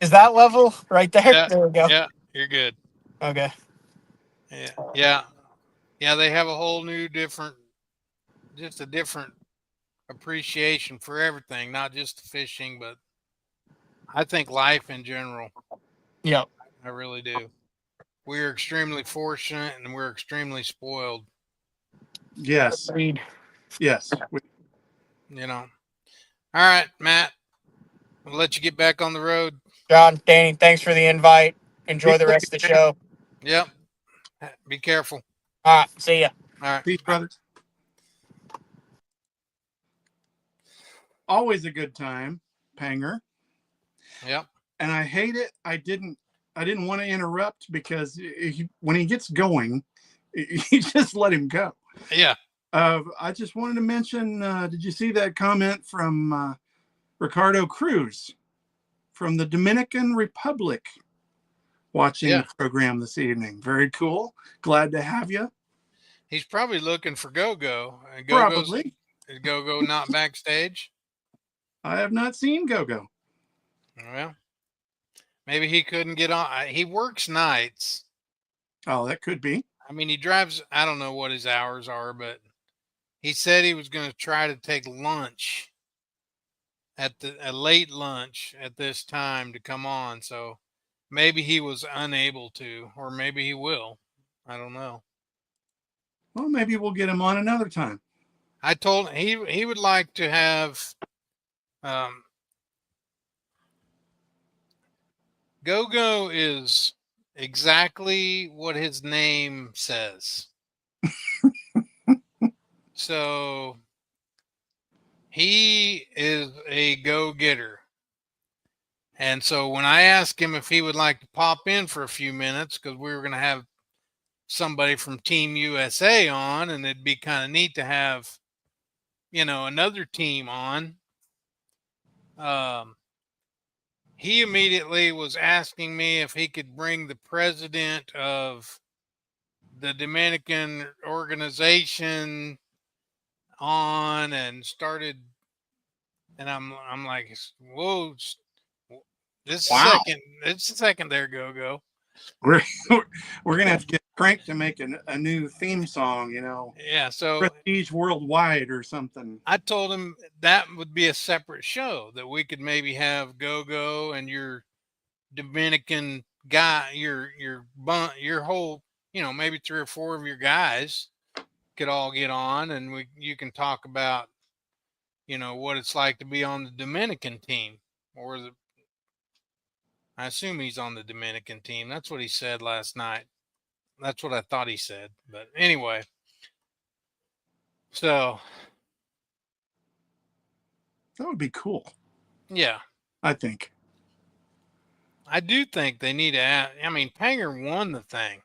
is that level right there? Yeah. There we go. Yeah. You're good. Okay. Yeah. Yeah. Yeah. They have a whole new just a different appreciation for everything, not just fishing, but I think life in general. Yep. I really do. We're extremely fortunate and we're extremely spoiled. Yes. Agreed. Yes. You know. All right, Matt. I'll let you get back on the road. John, Danny, thanks for the invite. Enjoy the rest of the show. Yep. Be careful. All right. See ya. All right. Peace, brothers. Always a good time, Panger. Yep. And I hate it. I didn't want to interrupt because when he gets going, you just let him go. Yeah. I just wanted to mention, did you see that comment from Ricardo Cruz from the Dominican Republic watching the program this evening? Very cool. Glad to have you. He's probably looking for Go-Go. Probably. Is Go-Go not backstage? I have not seen Go-Go. Well, maybe he couldn't get on. He works nights. Oh, that could be. I mean, he drives. I don't know what his hours are, but he said he was going to try to take lunch a late lunch at this time to come on. So maybe he was unable to, or maybe he will. I don't know. Well, maybe we'll get him on another time. I told him he would like to have Go-Go is exactly what his name says. So he is a go-getter. And so when I asked him if he would like to pop in for a few minutes, because we were going to have somebody from Team USA on, and it'd be kind of neat to have, another team on. He immediately was asking me if he could bring the president of the Dominican organization on and started, and I'm like, whoa, this Wow. it's a second there, Go-Go. We're gonna have to get Crank to make a new theme song, Yeah, so Prestige Worldwide or something. I told him that would be a separate show, that we could maybe have Go-Go and your Dominican guy, your whole, maybe 3 or 4 of your guys could all get on, and you can talk about, what it's like to be on the Dominican team, or I assume he's on the Dominican team. That's what he said last night. That's what I thought he said. But anyway, so That would be cool. yeah, I think. I do think they need to add. I mean, Panger won the thing.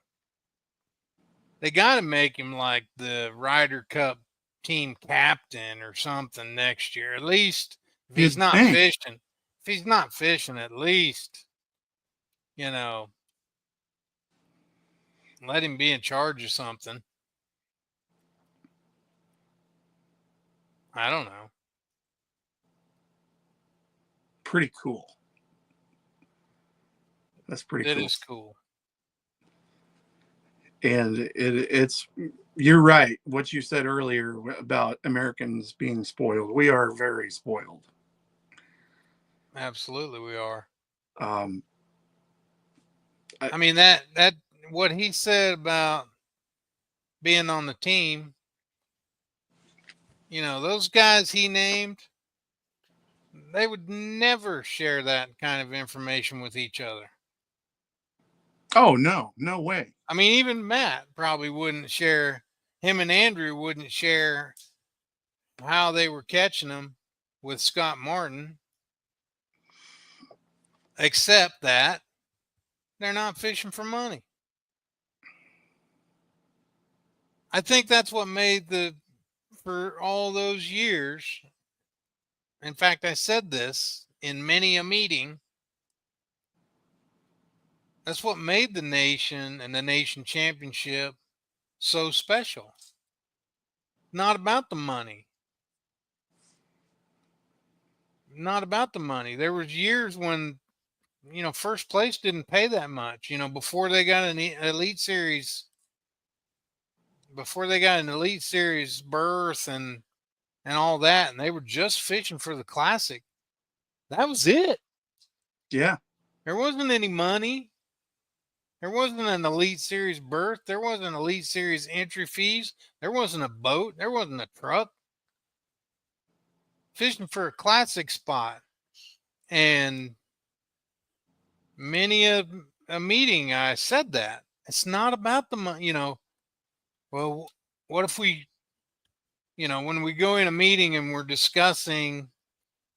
They got to make him like the Ryder Cup team captain or something next year. At least if he's not fishing. If he's not fishing, at least, let him be in charge of something. I don't know. Pretty cool. That's pretty cool. It is cool. And it's you're right. What you said earlier about Americans being spoiled. We are very spoiled. Absolutely, we are. I mean that what he said about being on the team. Those guys he named, they would never share that kind of information with each other. Oh, no way. I mean, even Matt probably wouldn't share, him and Andrew wouldn't share how they were catching them with Scott Martin. except that they're not fishing for money. I think that's what made for all those years. In fact, I said this in many a meeting. That's what made the nation and the nation championship so special. Not about the money. Not about the money. There was years when first place didn't pay that much. Before they got an elite series, before they got an elite series berth and all that, and they were just fishing for the classic. That was it. Yeah. There wasn't any money. There wasn't an elite series berth. There wasn't elite series entry fees. There wasn't a boat. There wasn't a truck. Fishing for a classic spot. And many a meeting I said that. It's not about the money, Well, what if we, when we go in a meeting and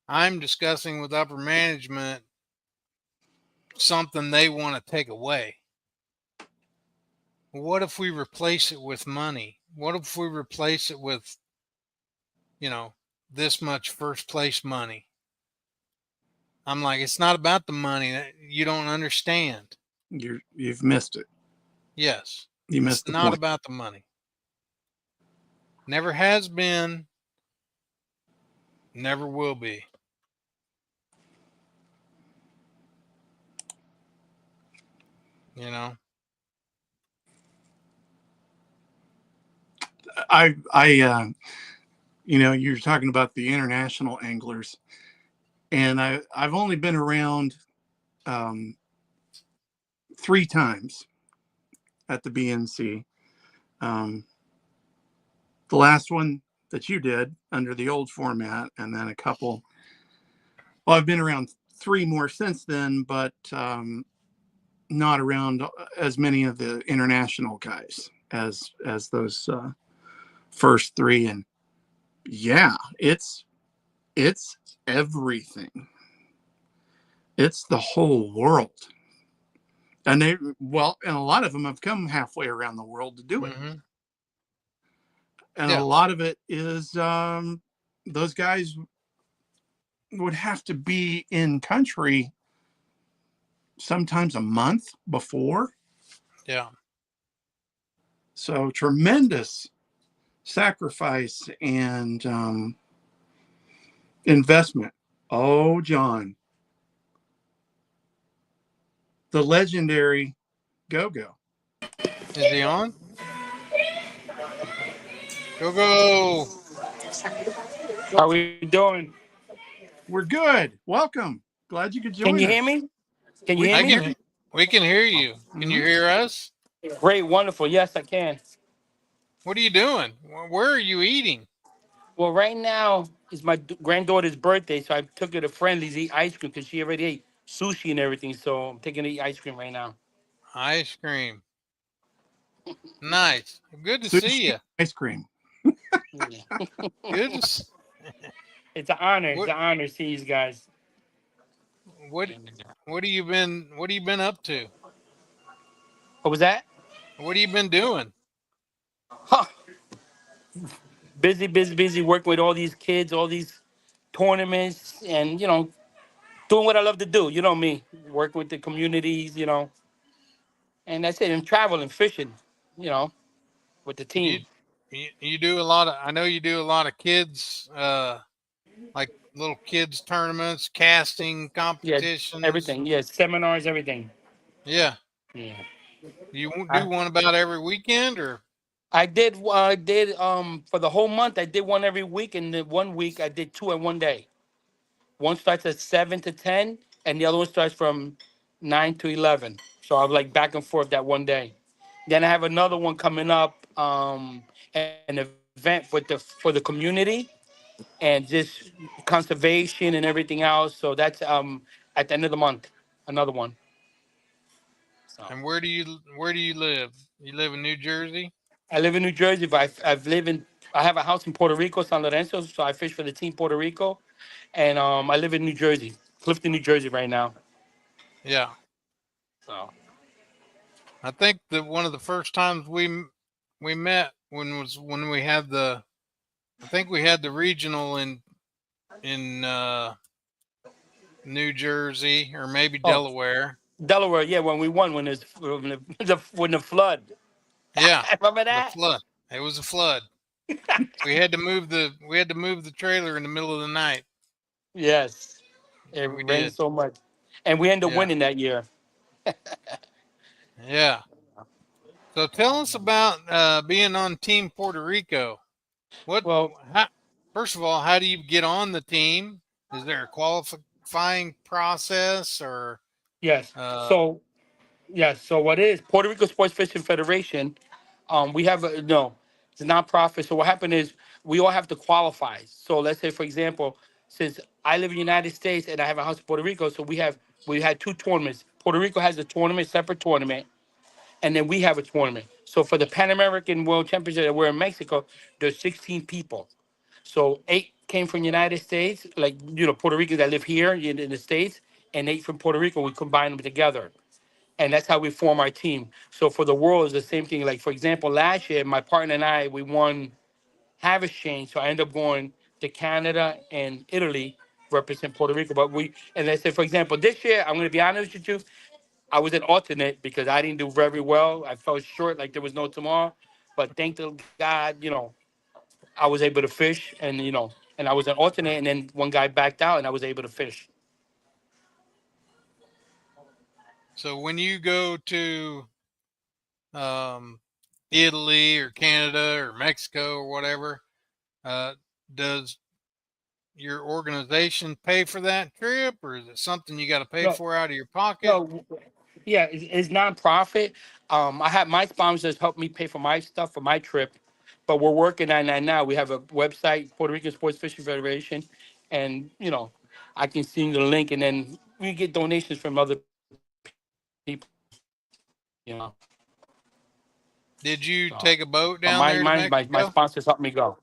I'm discussing with upper management something they want to take away. What if we replace it with money? What if we replace it with, this much first place money? I'm like, it's not about the money. You don't understand. You've missed it. Yes. You missed it's the not point. about the money. Never has been. Never will be. You're talking about the international anglers, and I've only been around 3 times at the BNC. The last one that you did under the old format, and then a couple. Well, I've been around 3 more since then, but not around as many of the international guys as those first 3. And yeah, it's everything. It's the whole world. And and a lot of them have come halfway around the world to do it. Mm-hmm. And a lot of it is those guys would have to be in country sometimes a month before. Yeah. So tremendous sacrifice and investment. Oh, John, the legendary Go-Go. Is he on? Go. How we doing? We're good. Welcome. Glad you could Can join you hear us. me? Can you We hear I can me? hear can. you. We can hear you. Can you Mhm. hear us? Great, wonderful. Yes, I can. What are you doing? Where are you eating? Well, right now is my granddaughter's birthday, so I took her to Friendly's to eat ice cream because she already ate sushi and everything. So I'm taking her to eat ice cream right now. Ice cream. Nice. Good to see Sushi you. ice cream. Yeah. Good to. It's an honor. It's What an honor to see you guys. what what have you been up to? What was that? What have you been doing? Huh. Busy, busy, busy working with all these kids, all these tournaments, and doing what I love to do. You know me, working with the communities. And that's it. And traveling, fishing. You know, with the You team. you do a lot of. I know you do a lot of kids, like little kids tournaments, casting Yeah, competitions. everything. Yeah, seminars, everything. Yeah. Yeah. You do I, one about every weekend, or I did for the whole month. I did one every week, and then one week I did two in one day. One starts at 7 to 10, and the other one starts from 9 to 11. So I'm like back and forth that one day. Then I have another one coming up, an event for the community and just conservation and everything else. So that's at the end of the month, another one. So. and where do you live? You live in New Jersey. I live in New Jersey, but I have a house in Puerto Rico, San Lorenzo, so I fish for the team Puerto Rico, and I live in New Jersey, Clifton, New Jersey, right now. Yeah. So I think that one of the first times we met when we had the I think we had the regional in New Jersey or maybe oh, Delaware. Delaware, yeah, when we won when the flood. Yeah, Remember the that? flood. It was a flood. We had to move the trailer in the middle of the night. Yes. It We rained did. so much. And we ended up Yeah. winning that year. Yeah. So tell us about being on Team Puerto Rico. What? Well, How, first of all, how do you get on the team? Is there a qualifying process or? yes. Uh, So what is Puerto Rico Sports Fishing Federation? We have a no, it's a nonprofit. So what happened is we all have to qualify. So let's say, for example, since I live in the United States and I have a house in Puerto Rico, so we had two tournaments. Puerto Rico has a tournament, separate tournament, and then we have a tournament. So for the Pan American World Championship that we're in Mexico, there's 16 people. So 8 came from the United States, like Puerto Ricans that live here in the States, and 8 from Puerto Rico. We combine them together, and that's how we form our team. So for the world, it's the same thing. Like for example, last year, my partner and I, we won have exchange. So I ended up going to Canada and Italy, represent Puerto Rico. But and I said, for example, this year, I'm going to be honest with you, I was an alternate because I didn't do very well. I fell short, like there was no tomorrow. But thank the God, I was able to fish, and I was an alternate, and then one guy backed out, and I was able to fish. so when you go to um, Italy or Canada or Mexico or whatever, uh, does your organization pay for that trip, or is it something you got to pay No, for out of your pocket? no, yeah, it's nonprofit. I had my sponsors help me pay for my stuff for my trip, but we're working on that now. We have a website, Puerto Rican Sports Fishing Federation, and I can send you the link, and then we get donations from other people. Did you So, take a boat but down there to my Mexico? sponsors helped me go.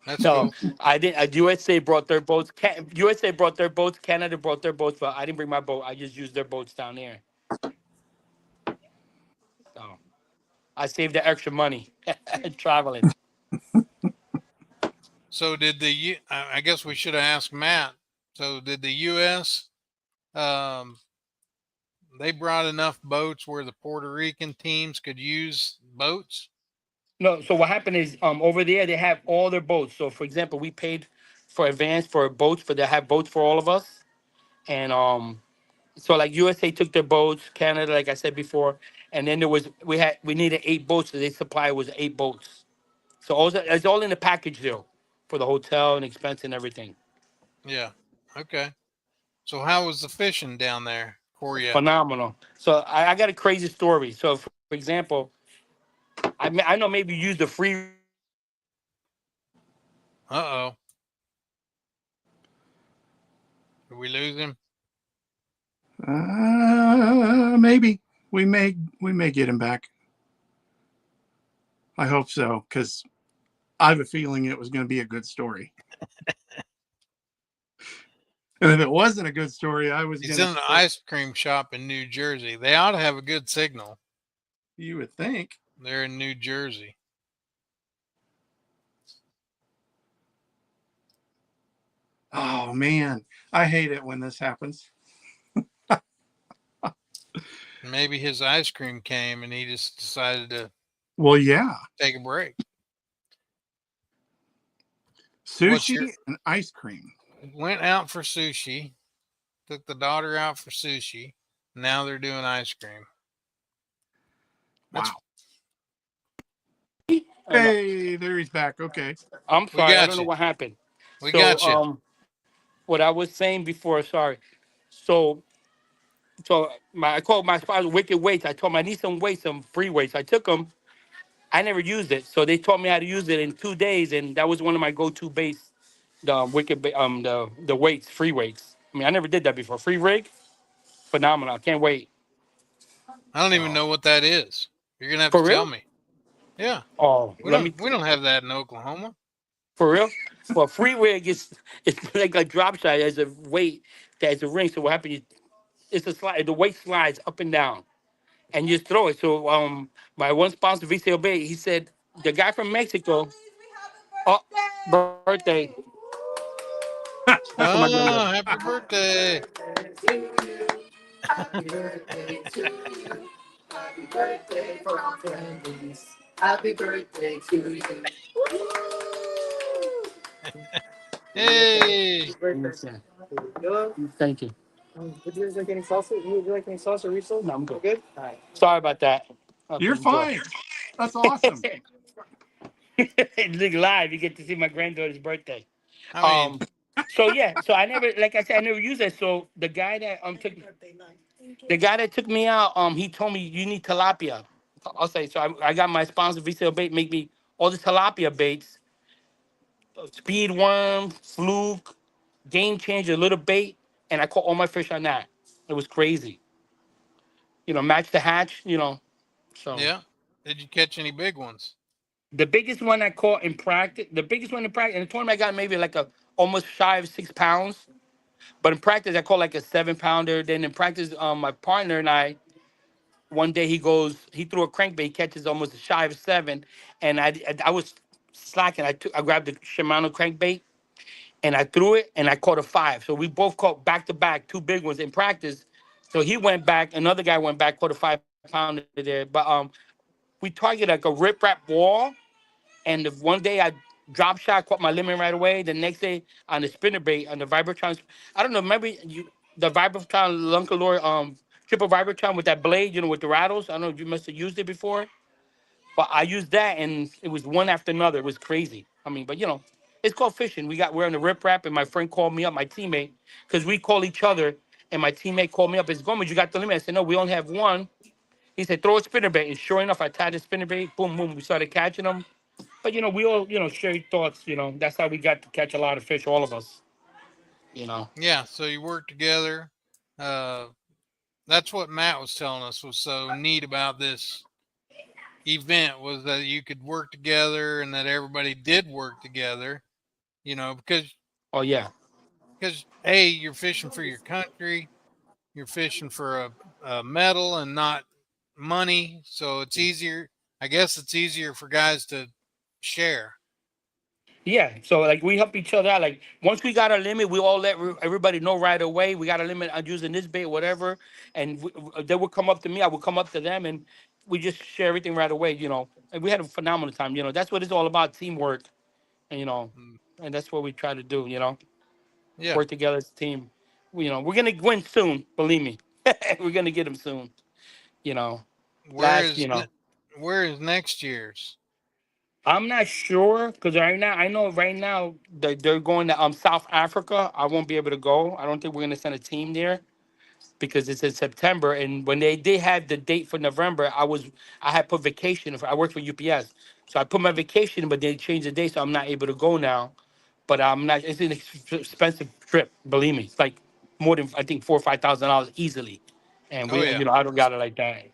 That's No, cool. I didn't. USA brought their boats. USA brought their boats. Canada brought their boats, but I didn't bring my boat. I just used their boats down there. So I saved the extra money traveling. So did I guess we should have asked Matt. So did the U.S. Um, they brought enough boats where the Puerto Rican teams could use boats? No, so what happened is over there they have all their boats. So for example, we paid for advance for boats for they have boats for all of us. And so like USA took their boats, Canada, like I said before, and then we needed 8 boats, so they supply was 8 boats. So it's all in the package deal for the hotel and expense and everything. Yeah. Okay. So how was the fishing down there for you? Phenomenal. So I got a crazy story. So for example, I know maybe you use the free Uh oh. Did we lose him? Maybe we may get him back. I hope so, because I have a feeling it was going to be a good story. And if it wasn't a good story, I was He's going to in an say, ice cream shop in New Jersey. They ought to have a good signal. you would think. They're in New Jersey. Oh man, I hate it when this happens. Maybe his ice cream came and he just decided to Well, yeah, take a break. What's your sushi and ice cream. went out for sushi, took the daughter out for sushi. Now they're doing ice cream. That's Wow. I know. Hey, there he's back. Okay. I'm we sorry, I don't got know you. what happened. We So got you. what I was saying before, sorry. So I called my sponsor Wicked Weights. I told him I need some weights, some free weights. I took them. I never used it, so they taught me how to use it in 2 days, and that was one of my go-to base, the weights, free weights. I mean, I never did that before. Free rig, phenomenal. I can't wait. I don't even So, know what that is. You're gonna have to for tell real? me. Yeah. Oh, We let don't me. we don't have that in Oklahoma. For real? Well, free rig is it's like a drop shot as a weight that is a ring. So what happened? It's a slide. The weight slides up and down, and you just throw it. So my one sponsor, VCO Bay, he said the guy from Mexico. Oh, birthday! That's for my granddaughter. Oh, happy birthday. Happy birthday to you. Happy birthday from friends. Happy birthday to you. Hey. Thank you. Would you like any salsa? Would you like any salsa Riso? No, I'm good. Good. All right. Sorry about that. You're Okay, enjoy. fine. That's awesome. Look live, you get to see my granddaughter's birthday. I mean, Um, so yeah, so I never, like I said, I never used that. So the guy that took me out, he told me you need tilapia. I'll say so. I got my sponsor Visa bait make me all the tilapia baits, speed worm, fluke, game changer, little bait, and I caught all my fish on that. It was crazy. Match the hatch. So yeah. Did you catch any big ones? the biggest one I caught in practice, in the tournament, I got maybe like a almost shy of 6 pounds. But in practice, I caught like a 7 pounder. Then in practice, my partner and I, one day he threw a crankbait, he catches almost a shy of seven, and I was slacking. I grabbed the Shimano crankbait and I threw it and I caught a five. So we both caught back to back two big ones in practice. So he went back, another guy went back, caught a 5 pounder there. But we targeted like a rip rap wall. And the one day I drop shot, caught my limit right away. The next day on the spinner bait, on the Vibrotron, I don't know, remember the Vibrotron Lunkalore, triple Vibrotron with that blade, with the rattles? I don't know if you must have used it before, but I used that and it was one after another. It was crazy. I mean, but it's called fishing. We're on the rip rap and my friend called me up, my teammate, because we call each other. And my teammate called me up. It's Gomez, you got the limit. I said, no, we only have one. He said, throw a spinner bait. And sure enough, I tied the spinner bait. Boom, boom. We started catching them. But we all share thoughts. That's how we got to catch a lot of fish. All of us. You know. Yeah. So you worked together. Uh, that's what Matt was telling us was so neat about this event was that you could work together and that everybody did work together. Because Oh yeah. hey, you're fishing for your country, you're fishing for a medal and not money, so it's easier. I guess it's easier for guys to share. Yeah. So like we help each other out. Like once we got our limit, we all let everybody know right away. We got a limit on using this bait, whatever. And they would come up to me. I would come up to them, and we just share everything right away. And we had a phenomenal time. That's what it's all about: teamwork. And Mm, and that's what we try to do. yeah. Work together as a team. We're gonna win soon. Believe me, we're gonna get them soon. You know, Where last. is where is next year's? I'm not sure because right now I know right now they're going to South Africa. I won't be able to go. I don't think we're gonna send a team there because it's in September. And when they did have the date for November, I had put vacation. I worked for UPS, so I put my vacation, but they changed the date, so I'm not able to go now. But I'm not. It's an expensive trip. Believe me, it's like more than I think $4,000 or $5,000 easily. And Oh we, yeah. I don't got it like that.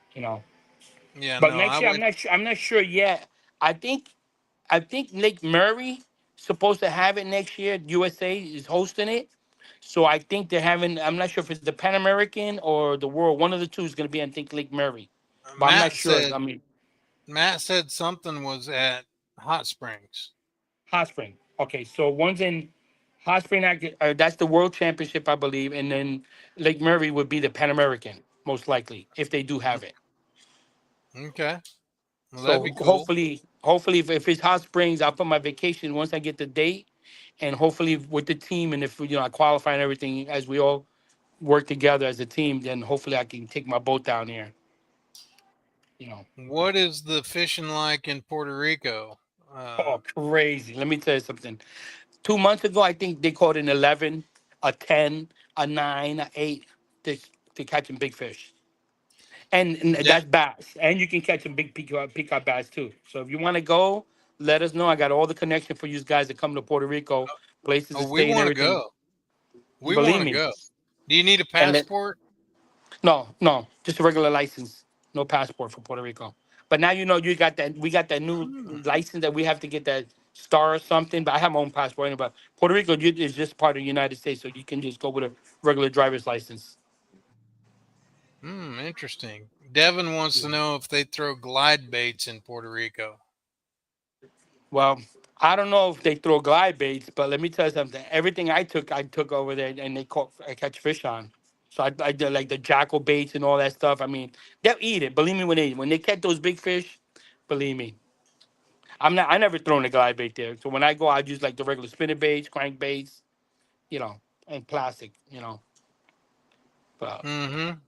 Yeah, But no, I next year, I'm would. not. I'm not sure yet. I think Lake Murray supposed to have it next year. USA is hosting it. So I think they're having. I'm not sure if it's the Pan American or the World. One of the two is going to be, I think, Lake Murray. But I'm not Matt sure. said I mean, Matt said something was at Hot Springs. Hot Spring. Okay, so one's in Hot Spring. That's the World Championship, I believe, and then Lake Murray would be the Pan American, most likely, if they do have it. Okay. Well, that'd So be cool. hopefully, if it's Hot Springs, I'll put my vacation once I get the date, and hopefully with the team, and if I qualify and everything, as we all work together as a team, then hopefully I can take my boat down here. You know, What is the fishing like in Puerto Rico? oh crazy! Let me tell you something. 2 months ago, I think they caught an 11, a 10, a 9, a 8 to, to catching big fish. And Yeah. that's bass. And you can catch some big peacock bass too. So if you want to go, let us know. I got all the connection for you guys to come to Puerto Rico, places to Oh, we stay and want to everything. go. We want Believe to me. go. Do you need a And passport? no, just a regular license, no passport for Puerto Rico. But now you got that. We got that new Hmm. license that we have to get that star or something. But I have my own passport. But Puerto Rico is just part of the United States, so you can just go with a regular driver's license. Interesting. Devin wants to Yeah. know if they throw glide baits in Puerto Rico. Well, I don't know if they throw glide baits, but let me tell you something. Everything I took over there, and I catch fish on. So I did like the jackal baits and all that stuff. I mean, they'll eat it. Believe me, when they catch those big fish, believe me, I never thrown a glide bait there. So when I go, I use like the regular spinner baits, crank baits, you know, and plastic, But Mm-hmm.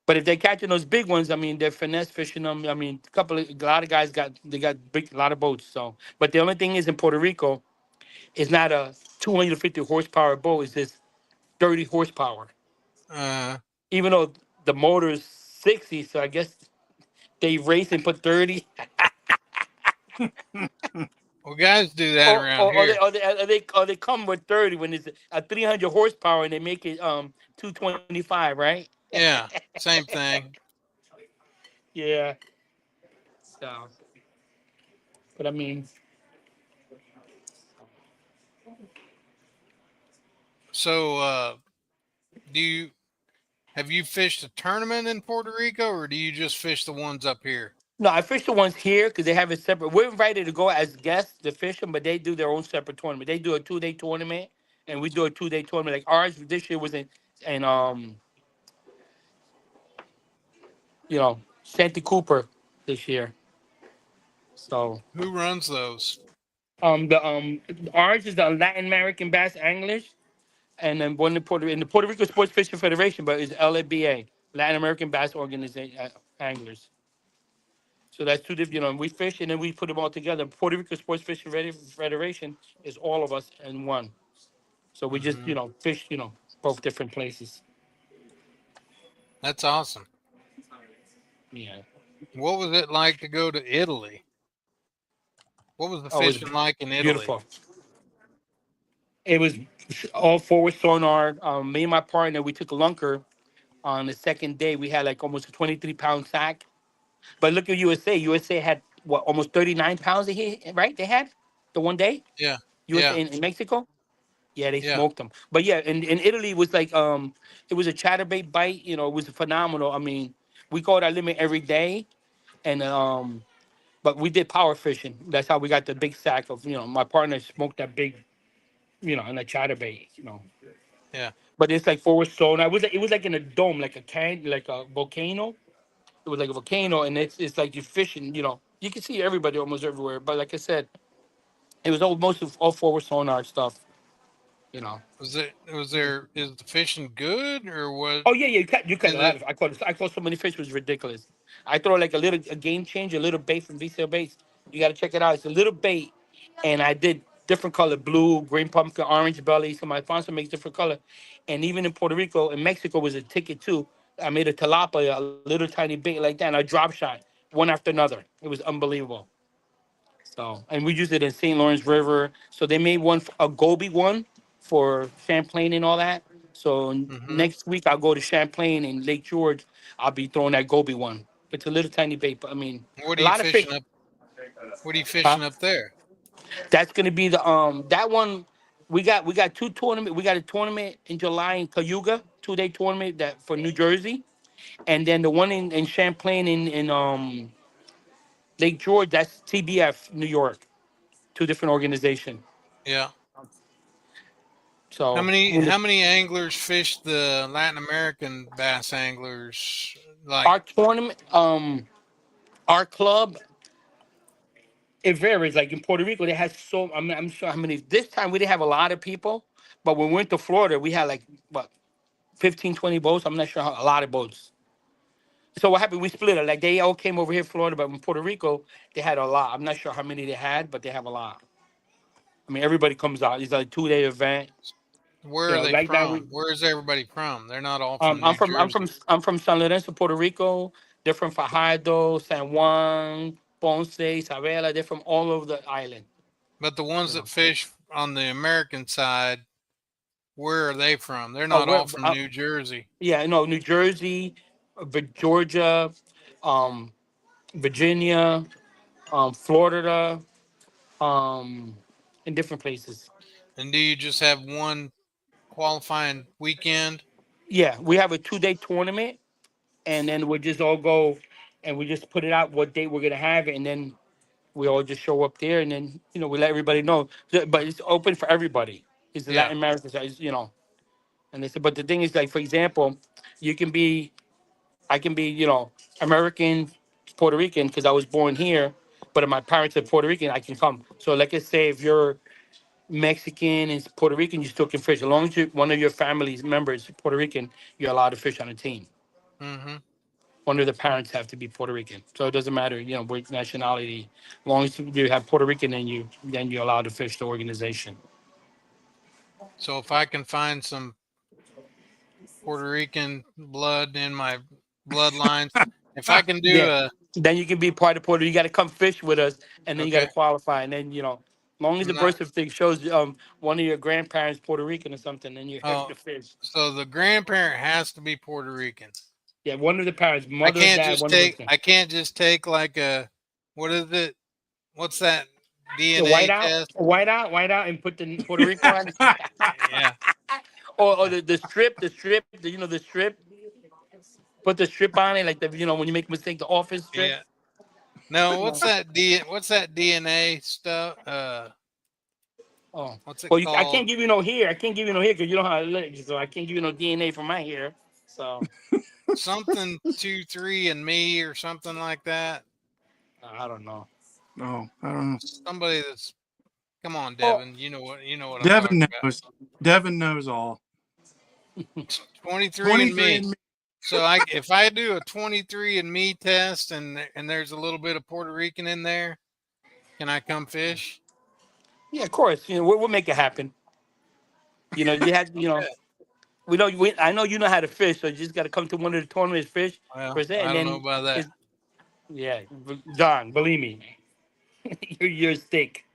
but if they're catching those big ones, I mean, they're finesse fishing them. I mean, a lot of guys got a lot of boats. So, but the only thing is in Puerto Rico, it's not a 250 horsepower boat. It's just 30 horsepower. Uh, Even though the motor is 60, so I guess they race and put 30. well, guys do that Or, around or, or, they, here. or, they, or, they, or they come with 30 when it's a 300 horsepower and they make it 225, right? Yeah, same thing. Yeah. So, but I mean, So, do you have you fished a tournament in Puerto Rico, or do you just fish the ones up here? no, I fish the ones here because they have it separate. We're invited to go as guests to fish them, but they do their own separate tournament. They do a 2 day tournament, and we do a 2 day tournament. Like ours this year was in Santa Cooper this year. So Who runs those? the ours is the Latin American Bass Anglers, and then one in the Puerto Rico Sports Fishing Federation, but it's LABA, Latin American Bass Organization Anglers. So that's two different, we fish and then we put them all together. Puerto Rico Sports Fishing Federation is all of us in one. So we just, Hmm. fish, both different places. That's awesome. Yeah. What was it like to go to Italy? What was the Oh, it was fishing like in Italy? beautiful. It was all forward sonar. Me and my partner, we took a lunker on the second day. We had like almost a 23-pound sack. But look at USA. USA had what, almost 39 pounds, right? They had the one day. Yeah, USA yeah, in Mexico. Yeah, they yeah. smoked them. But yeah, in Italy it was like it was a chatterbait bite. It was phenomenal. I mean, we go our limit every day, and but we did power fishing. That's how we got the big sack of my partner smoked that big and a chatterbait. Yeah. But it's like forward stone. It was like in a dome, like like a volcano. It was like a volcano, and it's like you're fishing. You can see everybody almost everywhere. But like I said, it was all most of all forward sonar stuff. You know. Was there is the fishing good or what Oh yeah, yeah. You cut a is lot it of. I caught so many fish it was ridiculous. I throw like a game changer, a little bait from VCL Baits. You got to check it out. It's a little bait, and I did different color: blue, green pumpkin, orange belly. So my sponsor makes different color, and even in Puerto Rico and Mexico was a ticket too. I made a tilapia, a little tiny bait like that, and I drop shot one after another. It was unbelievable. So, and we used it in St. Lawrence River. So they made a Gobi one for Champlain and all that. So mm-hmm. next week I'll go to Champlain and Lake George. I'll be throwing that Gobi one. It's a little tiny bait, but I mean, What a are you lot of fishing fish. up what are you Huh? fishing up there? That's gonna be the that one. We got two tournament. We got a tournament in July in Cayuga, 2 day tournament that for New Jersey, and then the one in Champlain in Lake George. That's TBF New York. Two different organizations. Yeah. So How many anglers fish the Latin American bass anglers like our tournament, our club, it varies. Like in Puerto Rico, they had I'm sure how many. This time we didn't have a lot of people, but when we went to Florida, we had like what 15, 20 boats. I'm not sure how a lot of boats. So what happened? We split it. Like they all came over here, Florida, but in Puerto Rico, they had a lot. I'm not sure how many they had, but they have a lot. I mean, everybody comes out. It's like a 2 day event. where are they Right now we. from? Where is everybody from? They're not all from I'm New from I'm from Jersey. I'm from San Lorenzo, Puerto Rico. They're from Fajardo, San Juan, Ponce, Isabela. They're from all over the island. But the ones You that know. fish on the American side, where are they from? They're Oh, not all from New Jersey. yeah, no, New Jersey, Georgia, um, Virginia, Florida, um, in different places. And do you just have one qualifying weekend? Yeah, we have a 2 day tournament, and then we just all go, and we just put it out what date we're gonna have it, and then we all just show up there, and then we let everybody know. But it's open for everybody. It's the Yeah. Latin American side. And they said, but the thing is, like, for example, you can be, I can be, American, Puerto Rican, because I was born here, but if my parents are Puerto Rican, I can come. So, like I say, if you're Mexican and Puerto Rican, you still can fish. As long as one of your family's members is Puerto Rican, you're allowed to fish on a team. Mm-hmm. One of the parents have to be Puerto Rican, so it doesn't matter, what nationality. As long as you have Puerto Rican, then you're allowed to fish the organization. So if I can find some Puerto Rican blood in my bloodlines, if I can do Yeah. Then you can be part of Puerto. You got to come fish with us, and then you got to okay, qualify, and then as long as I'm the not. birth certificate shows one of your grandparents Puerto Rican or something, then you're able Oh, to fish. so the grandparent has to be Puerto Rican. Yeah, one of the parents, mother or dad, one of them. I can't just take like a, what is it? What's that The DNA test? white out, and put the Puerto Rico on, Yeah. or the strip, the strip. Put the strip on it, like when you make a mistake, the office strip. Yeah. No, You know? what's that DNA stuff? Oh, What's it well, I called? can't give you no hair. I can't give you no hair because you know how it looks. So I can't give you no DNA from my hair. So Something 2, 3 and me or something like that. I don't know. Oh, I don't know. Somebody that's, come on, Oh, Devin. You know what I'm talking Devin about. knows. Devin knows all. 23 and 23 me. and me. So if I do a 23 and me test and there's a little bit of Puerto Rican in there, can I come fish? yeah, of course. We'll make it happen. You had, we know. I know you know how to fish, so you just got to come to one of the tournaments, fish Well, per se, I and don't know then about that. it's yeah, John. Believe me, you're a steak.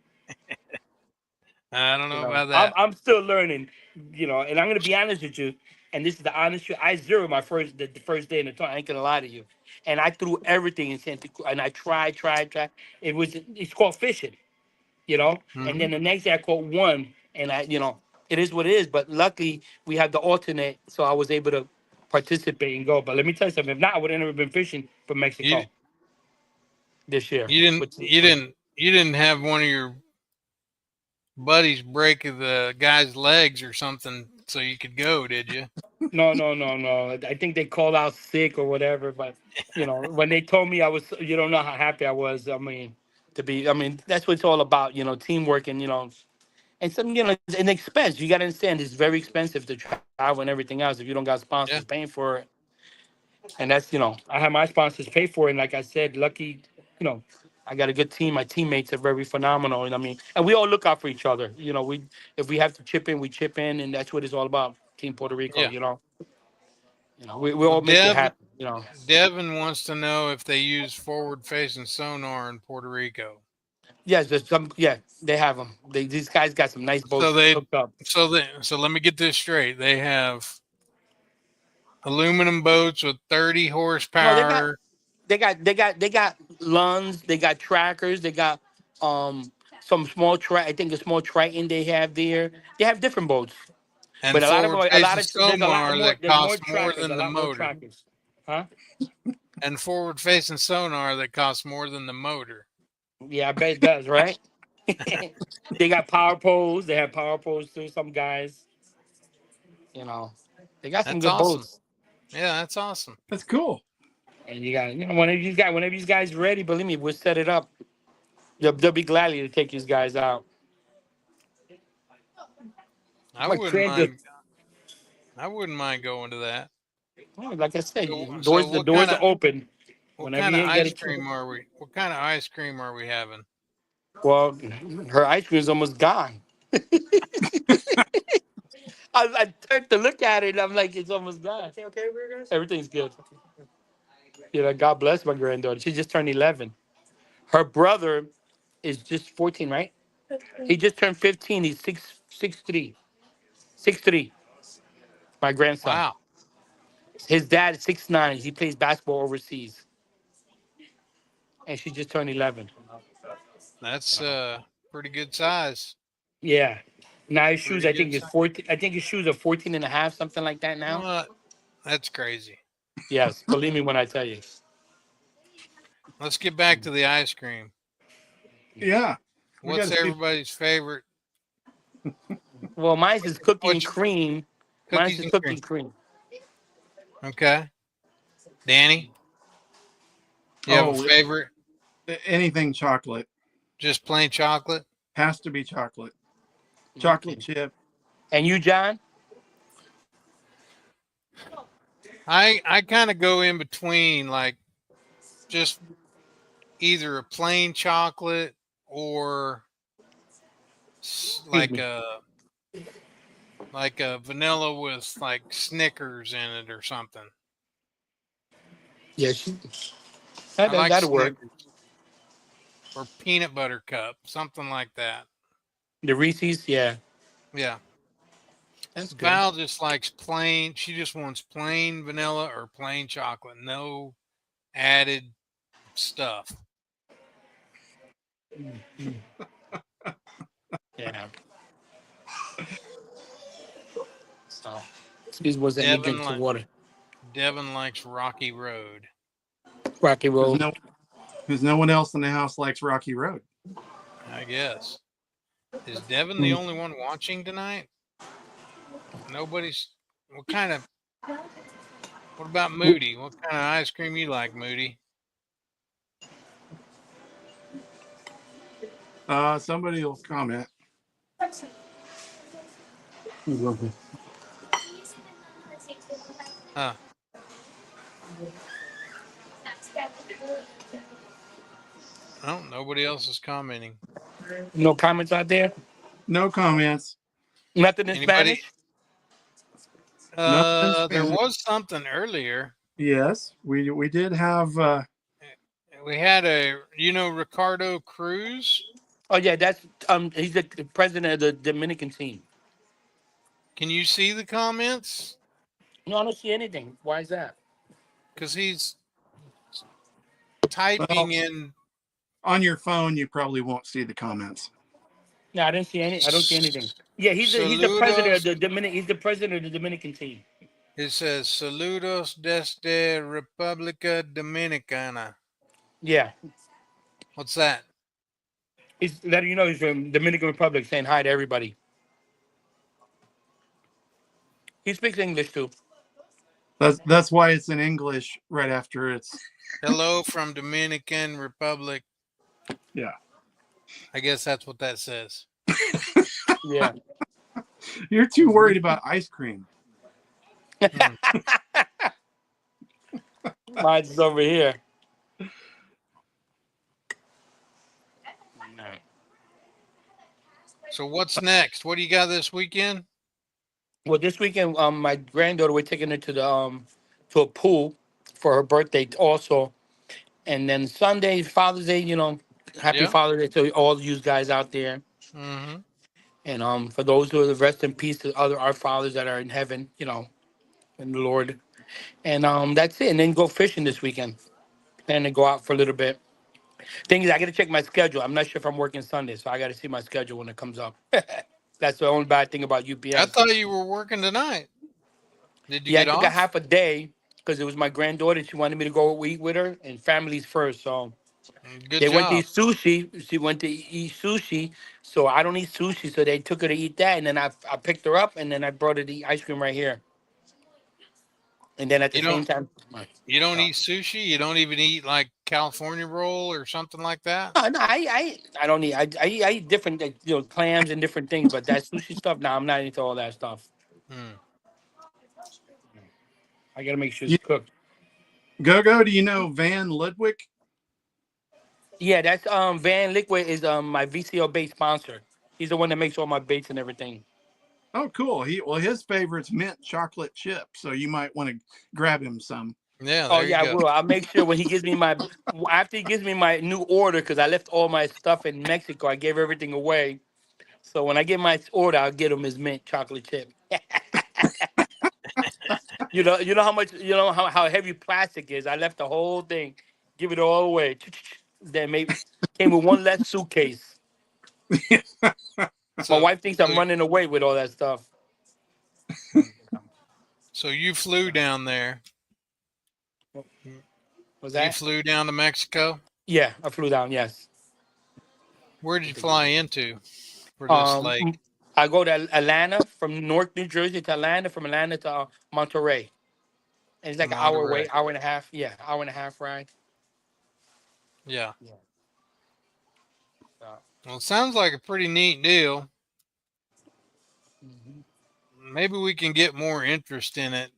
I don't know about I'm that. I'm still learning. And I'm gonna be honest with you. And this is the honest truth. I zero my the first day in the tournament. I ain't gonna lie to you. And I threw everything in Santa Cruz, and I tried. It's called fishing, And Hmm. then the next day I caught one, and it is what it is. But luckily we had the alternate, so I was able to participate and go. But let me tell you something. If not, I would have never been fishing for You Mexico this year. you didn't But you didn't you didn't have one of your buddies break the guy's legs or something so you could go, did you? no, no, no, no. I think they called out sick or whatever. But when they told me, I was, you don't know how happy I was. I mean, that's what it's all about. Teamwork and some, it's an expense. You got to understand, it's very expensive to travel and everything else. If you don't got sponsors Yeah. paying for it, and that's, I have my sponsors pay for it. And like I said, lucky, you know, I got a good team. My teammates are very phenomenal, and and we all look out for each other. We if we have to chip in, we chip in, and that's what it's all about. Team Puerto Rico. Yeah. We Well, all make it happen. Devin wants to know if they use forward facing sonar in Puerto Rico. Yes, there's some. Yeah, they have them. These guys got some nice So boats they hooked up. so let me get this straight. They have aluminum boats with 30 No, horsepower. they got lungs. They got trackers. They got some small I think a small Triton they have there. They have different boats, And but a lot of them. forward A lot facing of there's a lot sonar more. that There's more costs more trackers. A than the lot more motor. trackers. Huh? And forward facing sonar that costs more than the motor. Yeah, I bet it does. Right? They got power poles. They have power poles too. Some guys. You know, they got some That's good awesome. boats. Yeah, that's awesome. That's cool. And you got, whenever you guys ready, believe me, we'll set it up. They'll be gladly to take these guys out. I Like wouldn't transit, mind. I wouldn't mind going to that. like I said, So the doors are open. what Whenever kind of you get a ice chance. cream are we? What kind of ice cream are we having? Well, her ice cream is almost gone. I turned to look at it, and I'm like, it's almost gone. Okay, everything's good. God bless my granddaughter. She just turned 11. Her brother is just 14, right? He just turned 15. He's 6'3". 6'3". My grandson. Wow, His dad is 6'9". He plays basketball overseas, and she just turned 11. that's pretty good size. Yeah. Now his shoes, Pretty I good think is size. 14. I think his shoes are 14 and a half, something like that now. What? That's crazy. Yes, believe me when I tell you. Let's get back to the ice cream. Yeah. We What's got to see. everybody's favorite? Well, mine is cookie and Which cream. Mine cookies is and cookie cream? and cream. Okay. Danny, you have a Oh, favorite? anything chocolate. Just plain chocolate? Has to be chocolate. Chocolate Okay. chip. And you, John? I kind of go in between, like just either a plain chocolate or Excuse me. like a vanilla with like Snickers in it or something. Yeah, I like that'll work. Snickers or peanut butter cup, something like that. The Reese's, yeah, Yeah. that's good. Val just likes plain. She just wants plain vanilla or plain chocolate, no added stuff. Yeah. So, excuse me, let me Devin drink some like water. Devin likes Rocky Road. Rocky Because Road. no one else in the house likes Rocky Road. I guess. Is Devin the only one watching tonight? Nobody's. What about Moody? What kind of ice cream you like, Moody? Somebody will comment. Huh. Oh, nobody else is commenting. No comments out there. No comments. Nothing in Anybody? Spanish. Nothing in There Spanish. was something earlier. Yes, we did have. We had Ricardo Cruz. Oh yeah, that's he's the president of the Dominican team. Can you see the comments? No, I don't see anything. Why is that? Because he's Well, typing in. on your phone, you probably won't see the comments. No, I didn't see any. I don't see anything. Yeah, he's the president of Saludos. the Dominican. He's the president of the Dominican team. It says Saludos desde República Dominicana. Yeah, What's that? he's letting you know he's from Dominican Republic, saying hi to everybody. He speaks English too. That's why it's in English right after it's. Hello from Dominican Republic. Yeah. I guess that's what that says. Yeah. You're too worried about ice cream. Mine's over here. So what's next? What do you got this weekend? Well, this weekend, my granddaughter, we're taking her to a pool for her birthday also, and then Sunday, Father's Day. Happy Yeah. Father's Day to all you guys out there, Mm-hmm. and for those who are rest in peace to our fathers that are in heaven, in the Lord, and that's it. And then go fishing this weekend, plan to go out for a little bit. Thing is, I got to check my schedule. I'm not sure if I'm working Sunday, so I got to see my schedule when it comes up. That's the only bad thing about I UPS. thought you were working tonight. Did you Yeah, I get took a off? half a day because it was my granddaughter. She wanted me to go eat with her, and family's first. So Good they went to job. eat sushi. She went to eat sushi. So I don't eat sushi. So they took her to eat that, and then I picked her up, and then I brought her to eat ice cream right here. And then at the You same don't time, you don't eat sushi? You don't even eat like California roll or something like that? no, I don't eat. I eat different clams and different things, but that sushi stuff. No, I'm not into all that stuff. Hmm. I gotta make sure You, it's cooked. Go. Do you know Van Ludwig? Yeah, that's Van Liquid is my VCO bait sponsor. He's the one that makes all my baits and everything. Oh, cool. His favorite's mint chocolate chip, so you might want to grab him some. Yeah, Oh there you yeah, I go. will. I'll make sure when he gives me my after he gives me my new order because I left all my stuff in Mexico. I gave everything away. So when I get my order, I'll get him his mint chocolate chip. You know how much how heavy plastic is. I left the whole thing, give it all away. Then maybe came with one less suitcase. My So wife thinks I'm running away with all that stuff. so you flew down there. Was You that? flew down to Mexico. Yeah, I flew down. Yes. Where did you fly into for this Um, lake? I go to Atlanta from North New Jersey to Atlanta, from Atlanta to Monterey. And it's like an hour away, Monterey. hour and a half. Yeah, hour and a half ride. Yeah. Yeah. Uh, Well, it sounds like a pretty neat deal. hmm Maybe we can get more interest in it.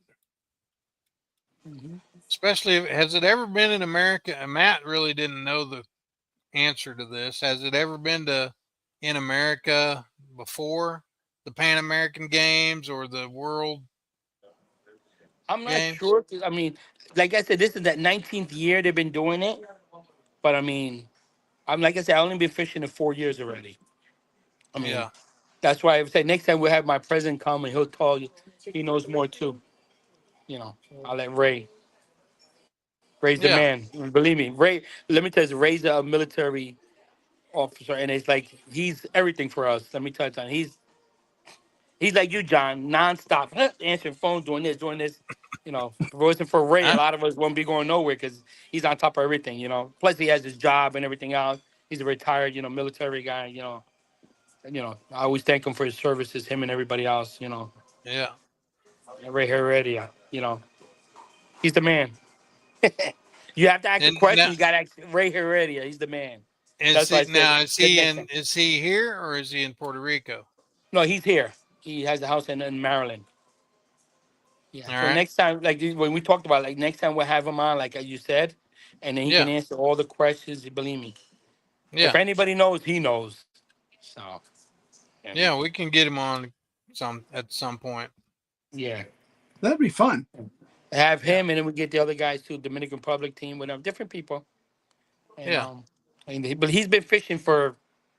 hmm Especially, has it ever been in America? And Matt really didn't know the answer to this. Has it ever been to in America before the Pan American Games or the World I'm not Games? sure. 'Cause, I mean, like I said, this is that 19th year they've been doing it. But I mean, I'm like I said, I only been fishing in 4 years already. I mean, Yeah. that's why I say next time we'll have my president come and he'll tell you he knows more too. You know, I'll let Ray. Ray's the Yeah. man. Believe me, Ray. Let me tell you, Ray's a military officer, and it's like he's everything for us. Let me tell you, something. He's like you, John, nonstop answering phones, doing this, doing this. You know, if it wasn't for Ray, a I, lot of us wouldn't be going nowhere because he's on top of everything. You know, plus he has his job and everything else. He's a retired, military guy. I always thank him for his services. Him and everybody else. yeah. Ray Heredia. He's the man. You have to ask a And question. now, You got to ask Ray Heredia. He's the man. is That's why I he said now? the next time. Is he here or is he in Puerto Rico? No, he's here. He has a house in Maryland. Yeah. All So right. next time, like when we talked about, like next time we'll have him on, like you said, and then he can Yeah. answer all the questions. Believe me, if Yeah. anybody knows, he knows. So, and Yeah. We can get him on some at some point. yeah, That'd be fun. have Yeah. him, and then we get the other guys too, Dominican Republic team, with them, different people, and Yeah. but he's been fishing for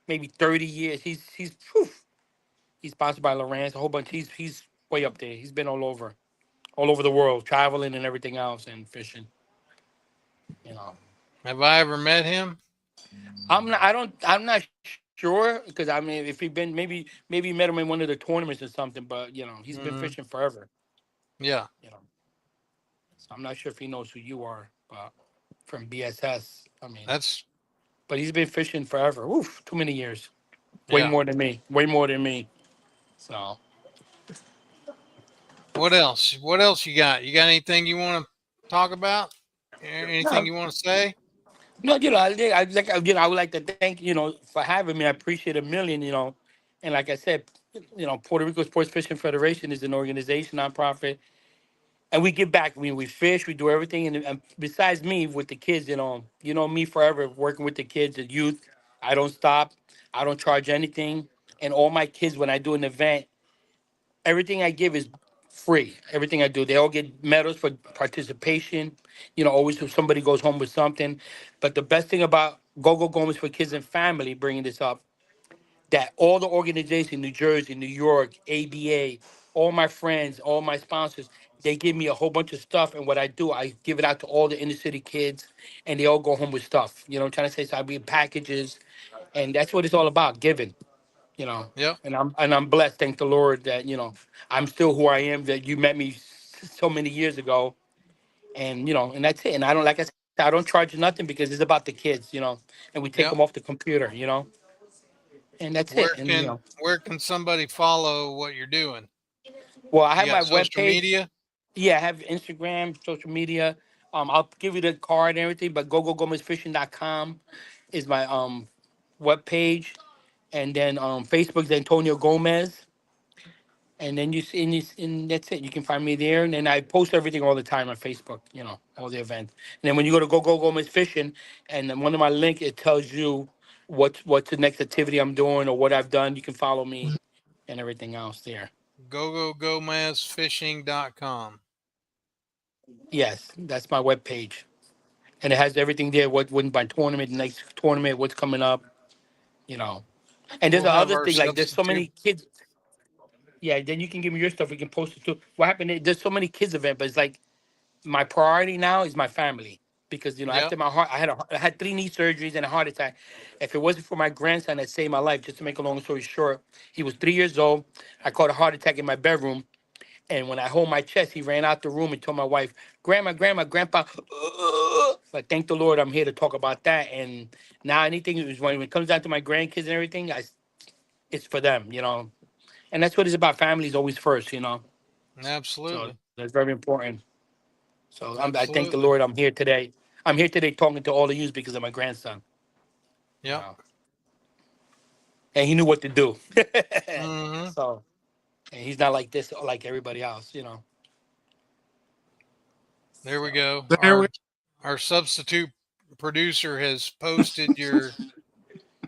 maybe 30 years. He's sponsored by Lawrence, a whole bunch. He's way up there. He's been all over the world, traveling and everything else, and fishing. You know. Have I ever met him? I'm not. I don't. I'm not sure because I mean, if he been maybe met him in one of the tournaments or something. But he's been Mm, fishing forever. yeah. You know, so I'm not sure if he knows who you are, but from BSS. I mean, That's but he's been fishing forever. Oof, too many years. Way yeah. more than me. Way more than me. So What else? What else you got? You got anything you want to talk about? Anything no, you want to say? no. I would like to thank for having me. I appreciate a million. And like I said, Puerto Rico Sports Fishing Federation is an organization, nonprofit, and we give back. I mean, we fish, we do everything, and besides me with the kids, me forever working with the kids, the youth. I don't stop. I don't charge anything, and all my kids when I do an event, everything I give is free. Everything I do, they all get medals for participation. Always if somebody goes home with something. But the best thing about Go Go Gomes for Kids and Family, bringing this up, that all the organizations, New Jersey, New York, ABA, all my friends, all my sponsors, they give me a whole bunch of stuff. And what I do, I give it out to all the inner city kids, and they all go home with stuff. You know what I'm trying to say? So I be packages, and that's what it's all about, giving. You know, Yep. and I'm blessed. Thank the Lord that I'm still who I am. That you met me so many years ago, and and that's it. And I don't like I said, I don't charge nothing because it's about the kids. And we take them Yep. off the computer. And that's it. And Where can somebody follow what you're doing? well, I You have my got social webpage. media? Yeah, I have Instagram, social media. I'll give you the card and everything, but gogogomezfishing.com is my webpage. And then Facebook's Antonio Gomez. And then you see, and that's it. You can find me there. And then I post everything all the time on Facebook, all the events. And then when you go to Go Gomez Fishing, and then one of my link, it tells you what's the next activity I'm doing or what I've done. You can follow me and everything else there. GoGoGomezFishing.com. Yes, that's my webpage. And it has everything there. What wins by tournament, next tournament, what's coming up, you know. And there's We'll the have other our thing, like there's so substitute. many kids. Yeah, then you can give me your stuff. We can post it too. What happened? There's so many kids event, but it's like my priority now is my family because Yep. after my heart, I had 3 knee surgeries and a heart attack. If it wasn't for my grandson that saved my life, just to make a long story short, he was 3 years old. I caught a heart attack in my bedroom, And when I hold my chest, he ran out the room and told my wife, "Grandma, Grandma, Grandpa." But thank the Lord, I'm here to talk about that. And now anything is when it comes down to my grandkids and everything, it's for them, you know. And that's what it's about. Family is always first, you know. So Absolutely. that's very important. So I thank the Absolutely. Lord. I'm here today. I'm here today talking to all of you because of my grandson. You Yep. know, and he knew what to do. Hmm. So, and he's not like this, like everybody else, you know. There we So, go. There we Our substitute producer has posted your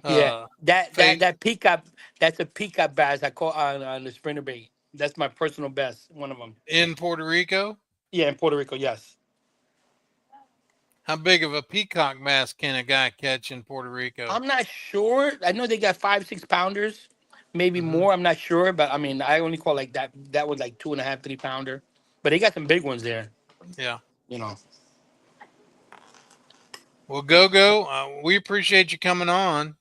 yeah, face that peacock, that's a peacock bass I caught on the sprinter bait. That's my personal best, one of them. in Puerto Rico. Yeah, in Puerto Rico, yes. How big of a peacock bass can a guy catch in Puerto Rico? I'm not sure. I know they got 5, 6 pounders, maybe Hmm. more. I'm not sure, but I mean, I only caught like that. That was like 2.5, 3 pounder. But they got some big ones there, Yeah. you know. Well, Go, we appreciate you coming on,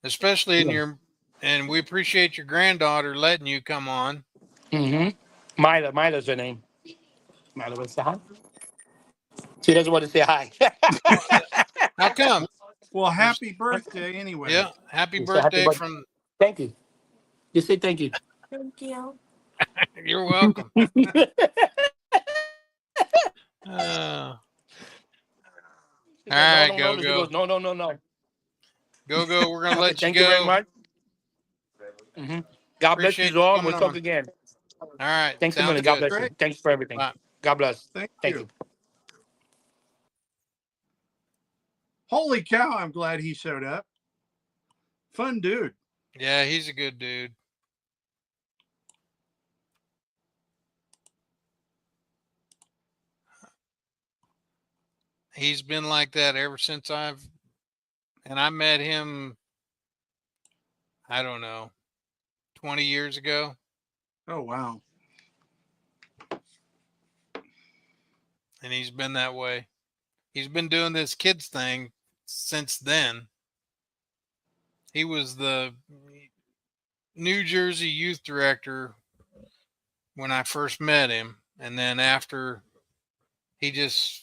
especially in Yeah. your, and we appreciate your granddaughter letting you come on. Mila's her name. Mila, wants to say hi. She doesn't want to say hi. Well, how come? Well, There's, happy birthday anyway. yeah. Happy You say happy birthday birthday. from. Thank you. Just say thank you. You're welcome. All She said, no, right, no, no. She Go. goes, no, no, no, no. We're gonna Okay, let you thank you very go. much. hmm God bless Appreciate you you all. coming We'll talk on. again. All right, Thanks a sounds million. God good. bless Great. you. Thanks for everything. Bye. God bless. Thank Thank you. you. Holy cow, I'm glad he showed up. Fun dude. Yeah, he's a good dude. He's been like that ever since I met him, I don't know, 20 years ago. Oh, wow. And he's been that way. He's been doing this kids thing since then. He was the New Jersey youth director when I first met him. And then after, he just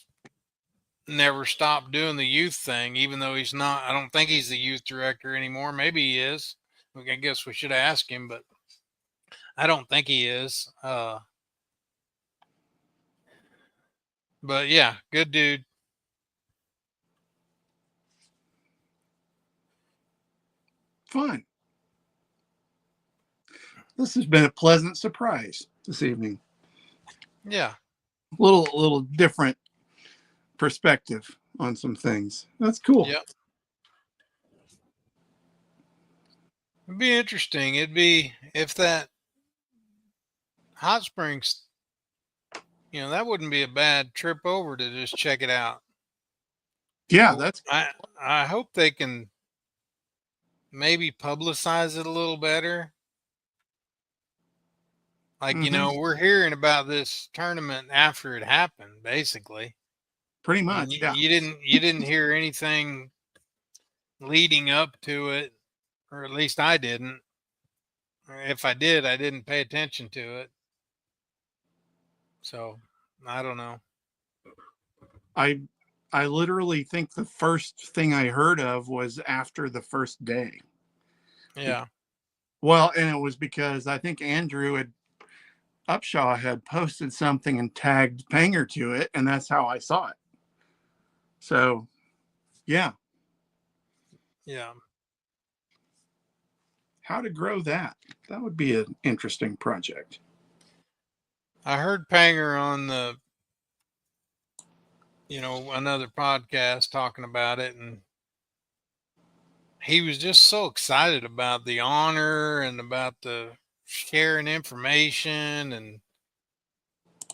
never stopped doing the youth thing, even though he's not, I don't think he's the youth director anymore. Maybe he is. I guess we should ask him, but I don't think he is. But yeah, good dude. Fun. This has been a pleasant surprise this evening. Yeah. Little different perspective on some things. That's cool. Yep. It'd be interesting. It'd be if that hot springs, that wouldn't be a bad trip over to just check it out. Yeah, But that's I hope they can maybe publicize it a little better. Like, we're hearing about this tournament after it happened, basically. pretty And much. Yeah. you didn't hear anything leading up to it, or at least I didn't. If I did, I didn't pay attention to it. So I don't know. I literally think the first thing I heard of was after the first day. Yeah. Well, and it was because I think Andrew Upshaw had posted something and tagged Panger to it, and that's how I saw it. So, yeah, Yeah. how to grow that. That would be an interesting project. I heard Panger on another podcast talking about it, and he was just so excited about the honor and about the sharing information and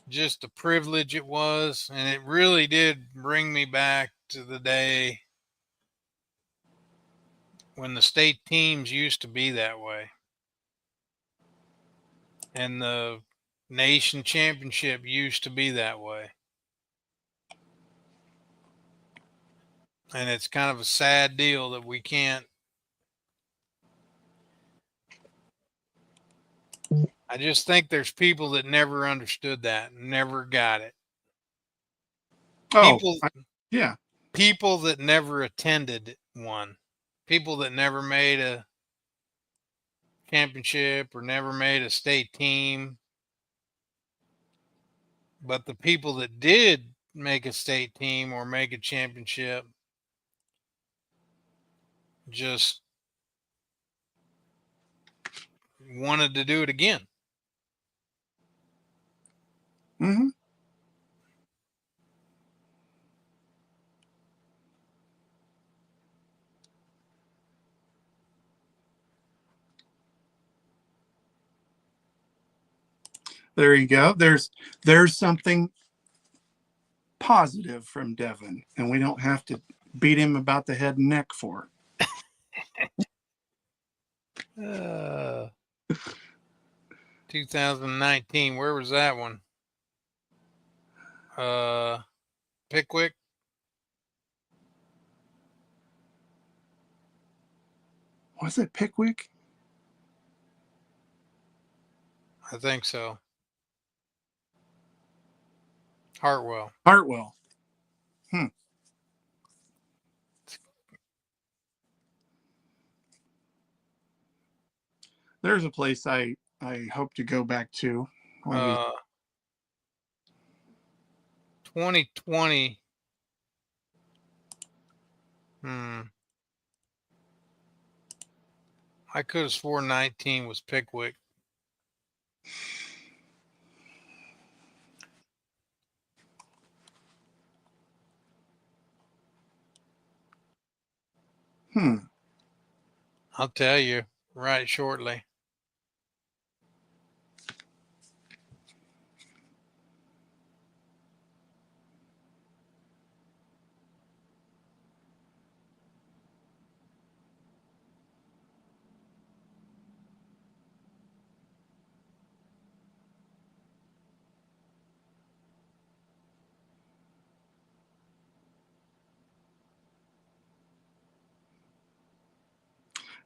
just the privilege it was. And it really did bring me back to the day when the state teams used to be that way. And the nation championship used to be that way. And it's kind of a sad deal that we can't I just think there's people that never understood that, never got it. Oh, People, yeah. people that never attended one, people that never made a championship or never made a state team. But the people that did make a state team or make a championship just wanted to do it again. Mm-hmm. There you go. There's something positive from Devin, and we don't have to beat him about the head and neck for it. 2019, where was that one? Pickwick. Was it Pickwick? I think so. Hartwell. Hartwell. There's a place I hope to go back to. 2020. I could have sworn 19 was Pickwick. I'll tell you right shortly.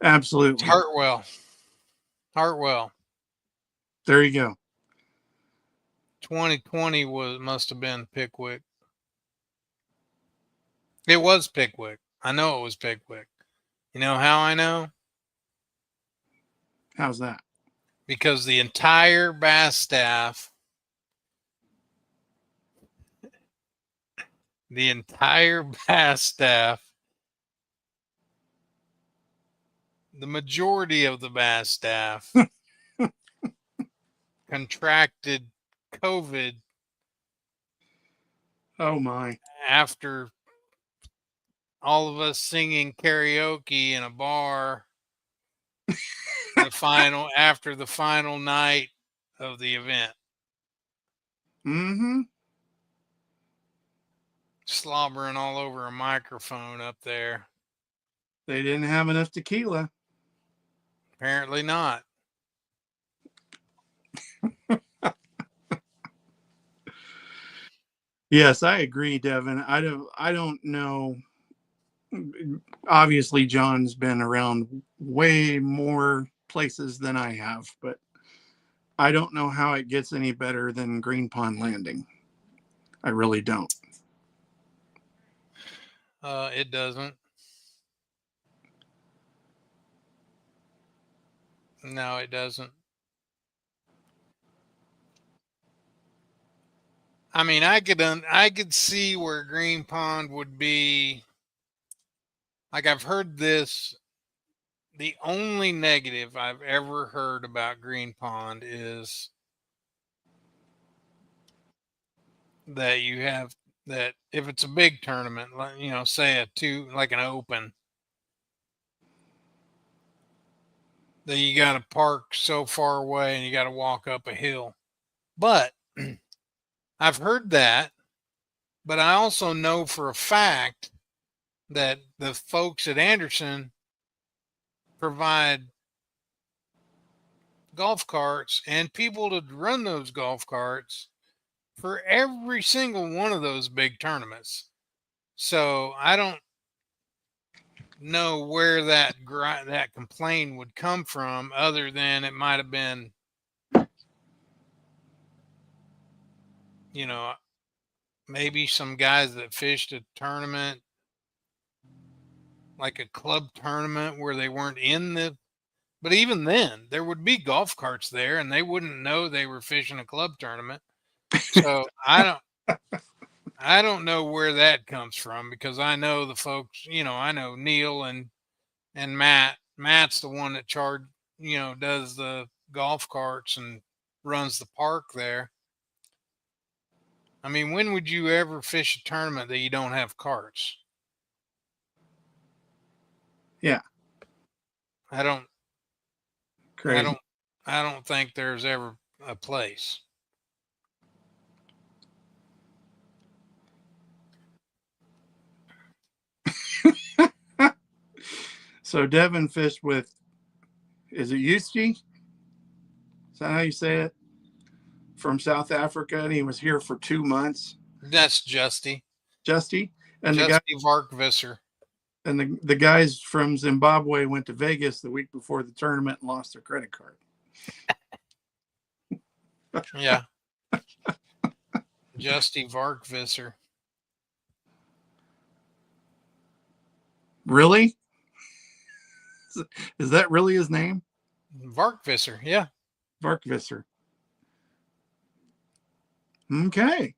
Absolutely. Hartwell. Hartwell. There you go. 2020 must have been Pickwick. It was Pickwick. I know it was Pickwick. You know how I know? How's that? Because the entire bass staff, the majority of the bass staff contracted COVID. Oh my. After all of us singing karaoke in a bar after the final night of the event. Mm-hmm. Slobbering all over a microphone up there. They didn't have enough tequila. Apparently not. Yes, I agree, Devin. I don't know. Obviously, John's been around way more places than I have, but I don't know how it gets any better than Green Pond Landing. I really don't. It doesn't. No, it doesn't. I mean, I could see where Green Pond would be. Like, I've heard this. The only negative I've ever heard about Green Pond is that you have that if it's a big tournament, like, you know, say like an open, that you got to park so far away and you got to walk up a hill. But I've heard that, but I also know for a fact that the folks at Anderson provide golf carts and people to run those golf carts for every single one of those big tournaments. So I don't know where that complaint would come from, other than it might have been you know, maybe some guys that fished a tournament, like a club tournament where they weren't in the, but even then, there would be golf carts there and they wouldn't know they were fishing a club tournament. So I don't know where that comes from, because I know the folks, I know Neil and Matt. Matt's the one that does the golf carts and runs the park there. I mean, when would you ever fish a tournament that you don't have carts? Yeah. I don't Crazy. I don't think there's ever a place. So Devin fished with, is it Yusti? Is that how you say it? From South Africa, and he was here for 2 months. That's Justy. Justy and Justy Varkvisser. And the guys from Zimbabwe went to Vegas the week before the tournament and lost their credit card. Yeah. Justy Varkvisser. Really? Is that really his name? Varkvisser, yeah. Varkvisser. Okay.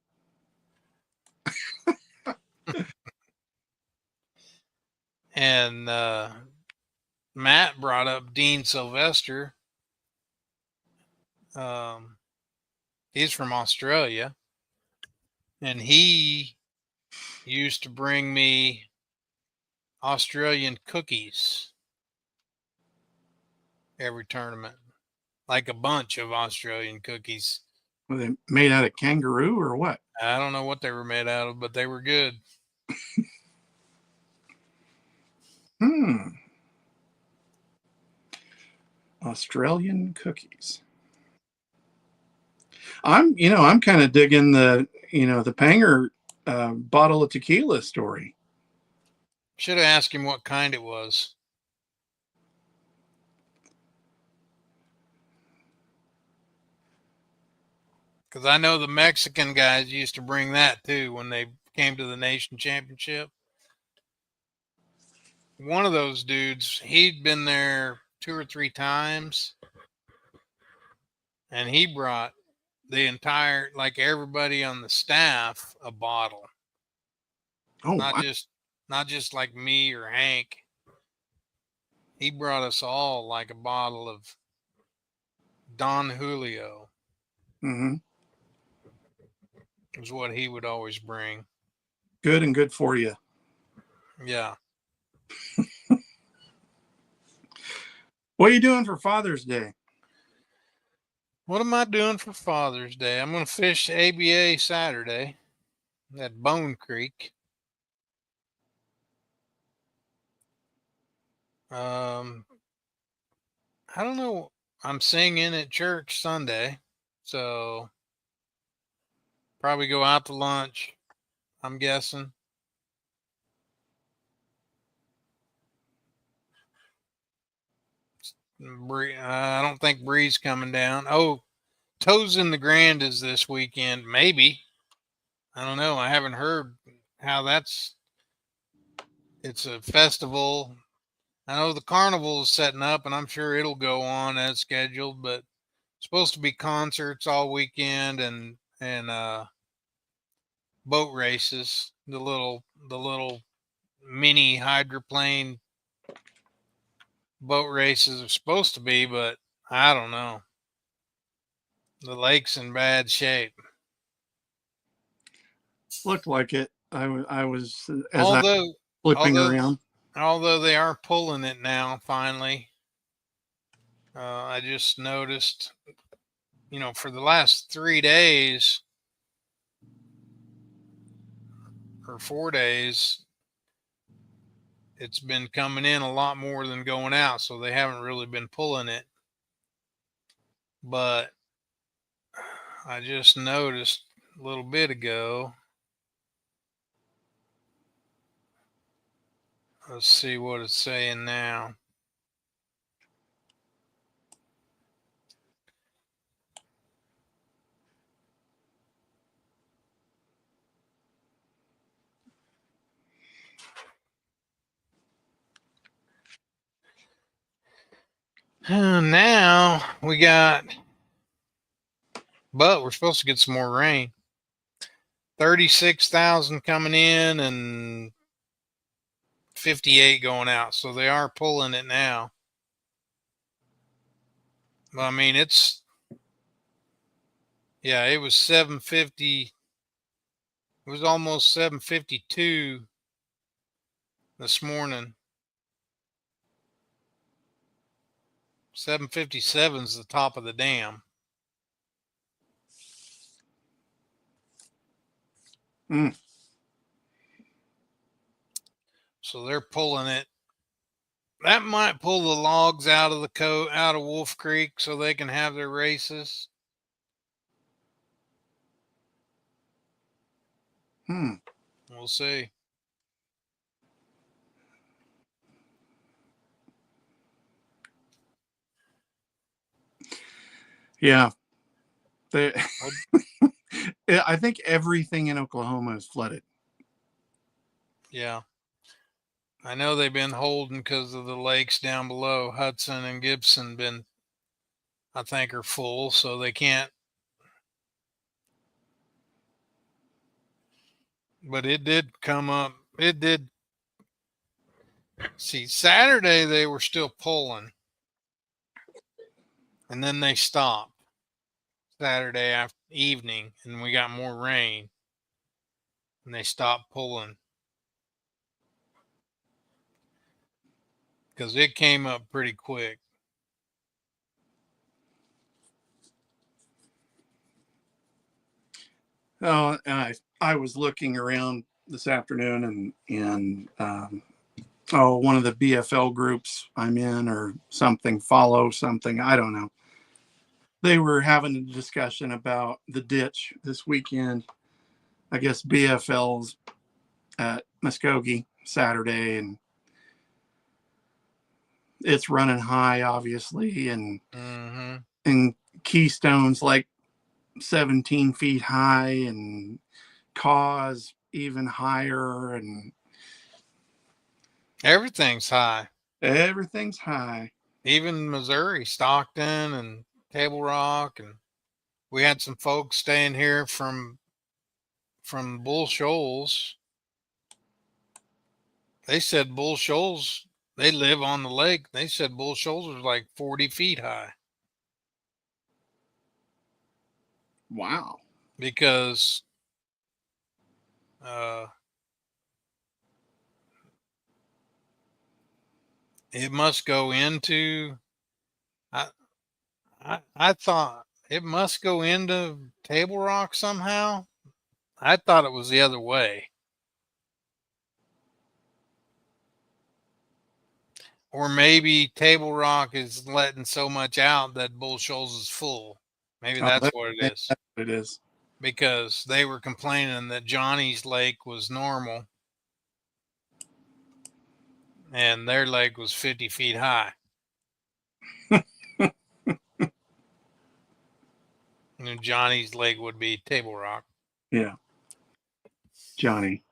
And Matt brought up Dean Sylvester. He's from Australia, and he used to bring me Australian cookies every tournament, like a bunch of Australian cookies. Were they made out of kangaroo or what? I don't know what they were made out of, but they were good. Australian cookies. I'm kind of digging the Panger bottle of tequila story. Should have asked him what kind it was. Because I know the Mexican guys used to bring that too when they came to the nation championship. One of those dudes, he'd been there 2 or 3 times, and he brought the entire, like everybody on the staff, a bottle. Oh, not wow. not just like me or Hank. He brought us all like a bottle of Don Julio. Mm-hmm. Was what he would always bring. Good and good for you. Yeah. What are you doing for Father's Day? What am I doing for Father's Day? I'm going to fish ABA Saturday at Bone Creek. I don't know. I'm singing at church Sunday, so probably go out to lunch, I'm guessing. I don't think Bree's coming down. Oh, Toes in the Grand is this weekend. Maybe. I don't know. I haven't heard how it's a festival. I know the carnival is setting up, and I'm sure it'll go on as scheduled, but it's supposed to be concerts all weekend and boat races. The little mini hydroplane boat races are supposed to be, but I don't know. The lake's in bad shape. Looked like it. I was flipping around. Although they are pulling it now, finally. I just noticed, for the last 3 days or 4 days, it's been coming in a lot more than going out, so they haven't really been pulling it. But I just noticed a little bit ago. Let's see what it's saying now. Now we got, but we're supposed to get some more rain. 36,000 coming in and 58 going out. So they are pulling it now. I mean, it was 750. It was almost 752 this morning. 757 is the top of the dam. So they're pulling it. That might pull the logs out of out of Wolf Creek so they can have their races. We'll see. Yeah. I think everything in Oklahoma is flooded. Yeah. I know they've been holding because of the lakes down below. Hudson and Gibson I think, are full, so they can't. But it did come up. It did. See, Saturday they were still pulling. And then they stopped Saturday evening, and we got more rain. And they stopped pulling. Because it came up pretty quick. Oh, I was looking around this afternoon, and one of the BFL groups I'm in or something, follow something, I don't know. They were having a discussion about the ditch this weekend. I guess BFL's at Muskogee Saturday, and it's running high, obviously, and Keystone's like 17 feet high, and Cause even higher, and everything's high. Everything's high. Even Missouri, Stockton and Table Rock, and we had some folks staying here from Bull Shoals. They said Bull Shoals, they live on the lake. They said Bull Shoals was like 40 feet high. Wow. Because it must go into, I thought it must go into Table Rock somehow. I thought it was the other way. Or maybe Table Rock is letting so much out that Bull Shoals is full. Maybe that's what it is. That's what it is. Because they were complaining that Johnny's lake was normal and their lake was 50 feet high. And Johnny's lake would be Table Rock. Yeah. Johnny.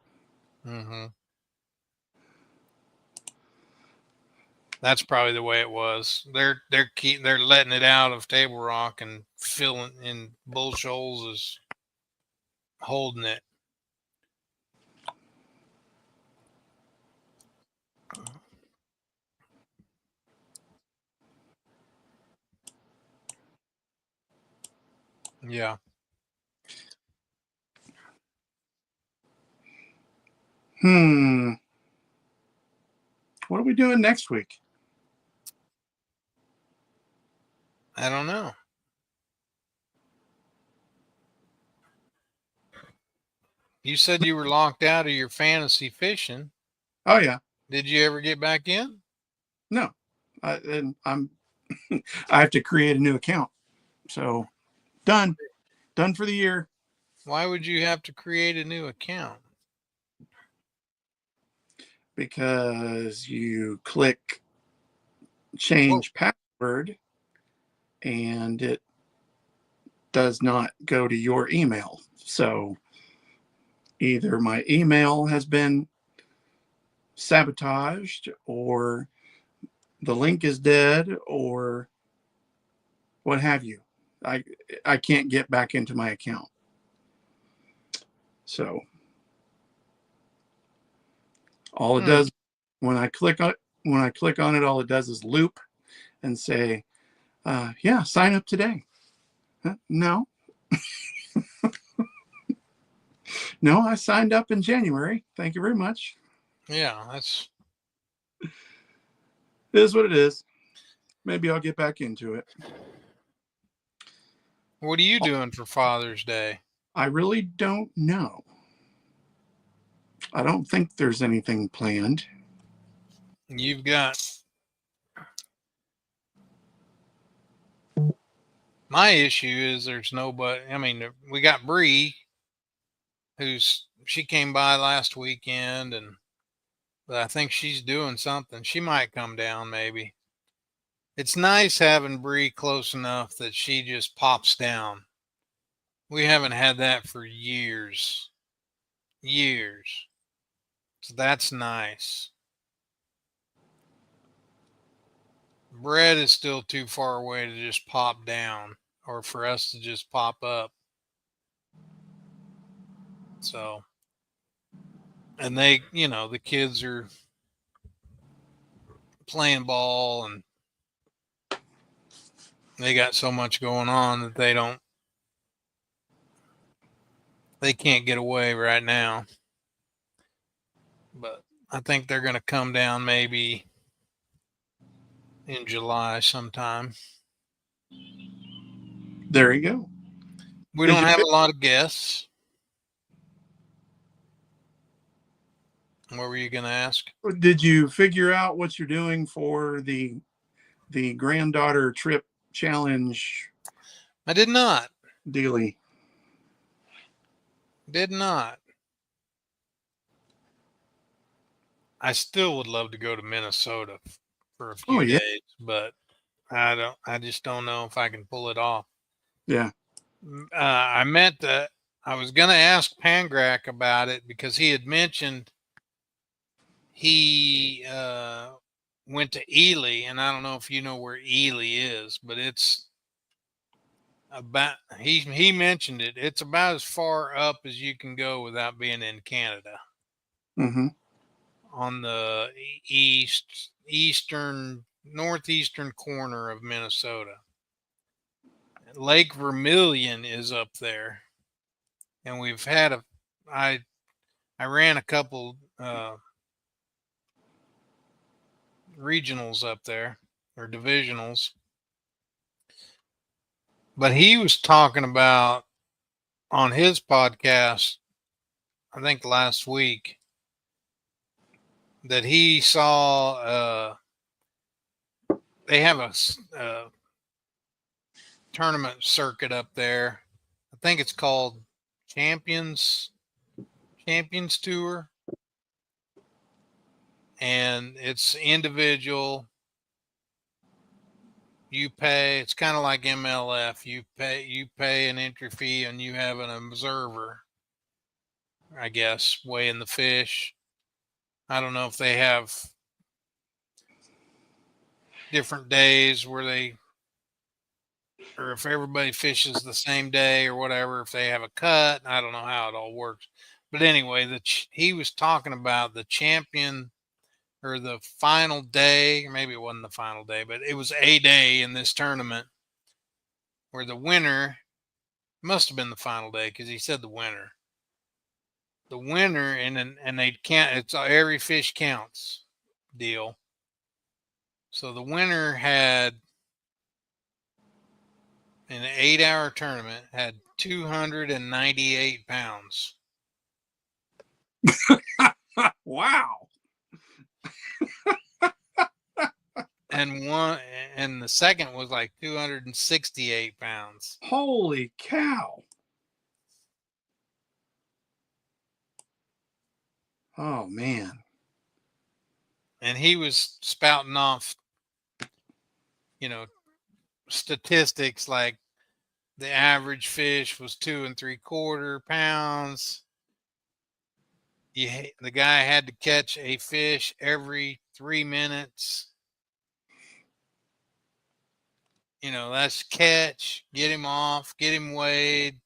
That's probably the way it was. They're letting it out of Table Rock and filling in. Bull Shoals is holding it. Yeah. What are we doing next week? I don't know. You said you were locked out of your fantasy fishing. Oh yeah. Did you ever get back in? No. I have to create a new account. So done for the year. Why would you have to create a new account? Because you click change password and it does not go to your email. So either my email has been sabotaged or the link is dead or what have you. I can't get back into my account. So all it does when I click on it, all it does is loop and say, yeah, sign up today. No. No, I signed up in January. Thank you very much. Yeah, that's It is what it is. Maybe I'll get back into it. What are you doing for Father's Day? I really don't know. I don't think there's anything planned. You've got my issue is there's nobody. I mean, we got Bree, she came by last weekend, but I think she's doing something. She might come down maybe. It's nice having Bree close enough that she just pops down. We haven't had that for years. Years. So that's nice. Brett is still too far away to just pop down or for us to just pop up. So, and they, the kids are playing ball and they got so much going on that they can't get away right now. But I think they're going to come down maybe in July sometime. There you go. We don't have a lot of guests. What were you going to ask? Did you figure out what you're doing for the granddaughter trip challenge? I did not. Dealy. Did not. I still would love to go to Minnesota for a few days, but I just don't know if I can pull it off. Yeah. I was going to ask Pangrac about it because he had mentioned he went to Ely, and I don't know if you know where Ely is, but it's about, he mentioned it. It's about as far up as you can go without being in Canada. Mm-hmm. On the northeastern corner of Minnesota. Lake Vermilion is up there, and we've had I ran a couple regionals up there, or divisionals, but he was talking about on his podcast, I think last week, that he saw they have a tournament circuit up there. I think it's called Champions Tour, and it's individual. You pay. It's kind of like MLF. You pay an entry fee, and you have an observer, I guess, weighing the fish. I don't know if they have different days or if everybody fishes the same day or whatever, if they have a cut. I don't know how it all works. But anyway, he was talking about the champion or the final day, or maybe it wasn't the final day, but it was a day in this tournament where the winner, must have been the final day because he said the winner. The winner, and they can't, it's every fish counts deal. So the winner had, in an 8-hour tournament, had 298 pounds. Wow. And the second was like 268 pounds. Holy cow. Oh man. And he was spouting off, statistics like the average fish was 2 3/4 pounds. The guy had to catch a fish every 3 minutes. That's catch, get him off, get him weighed,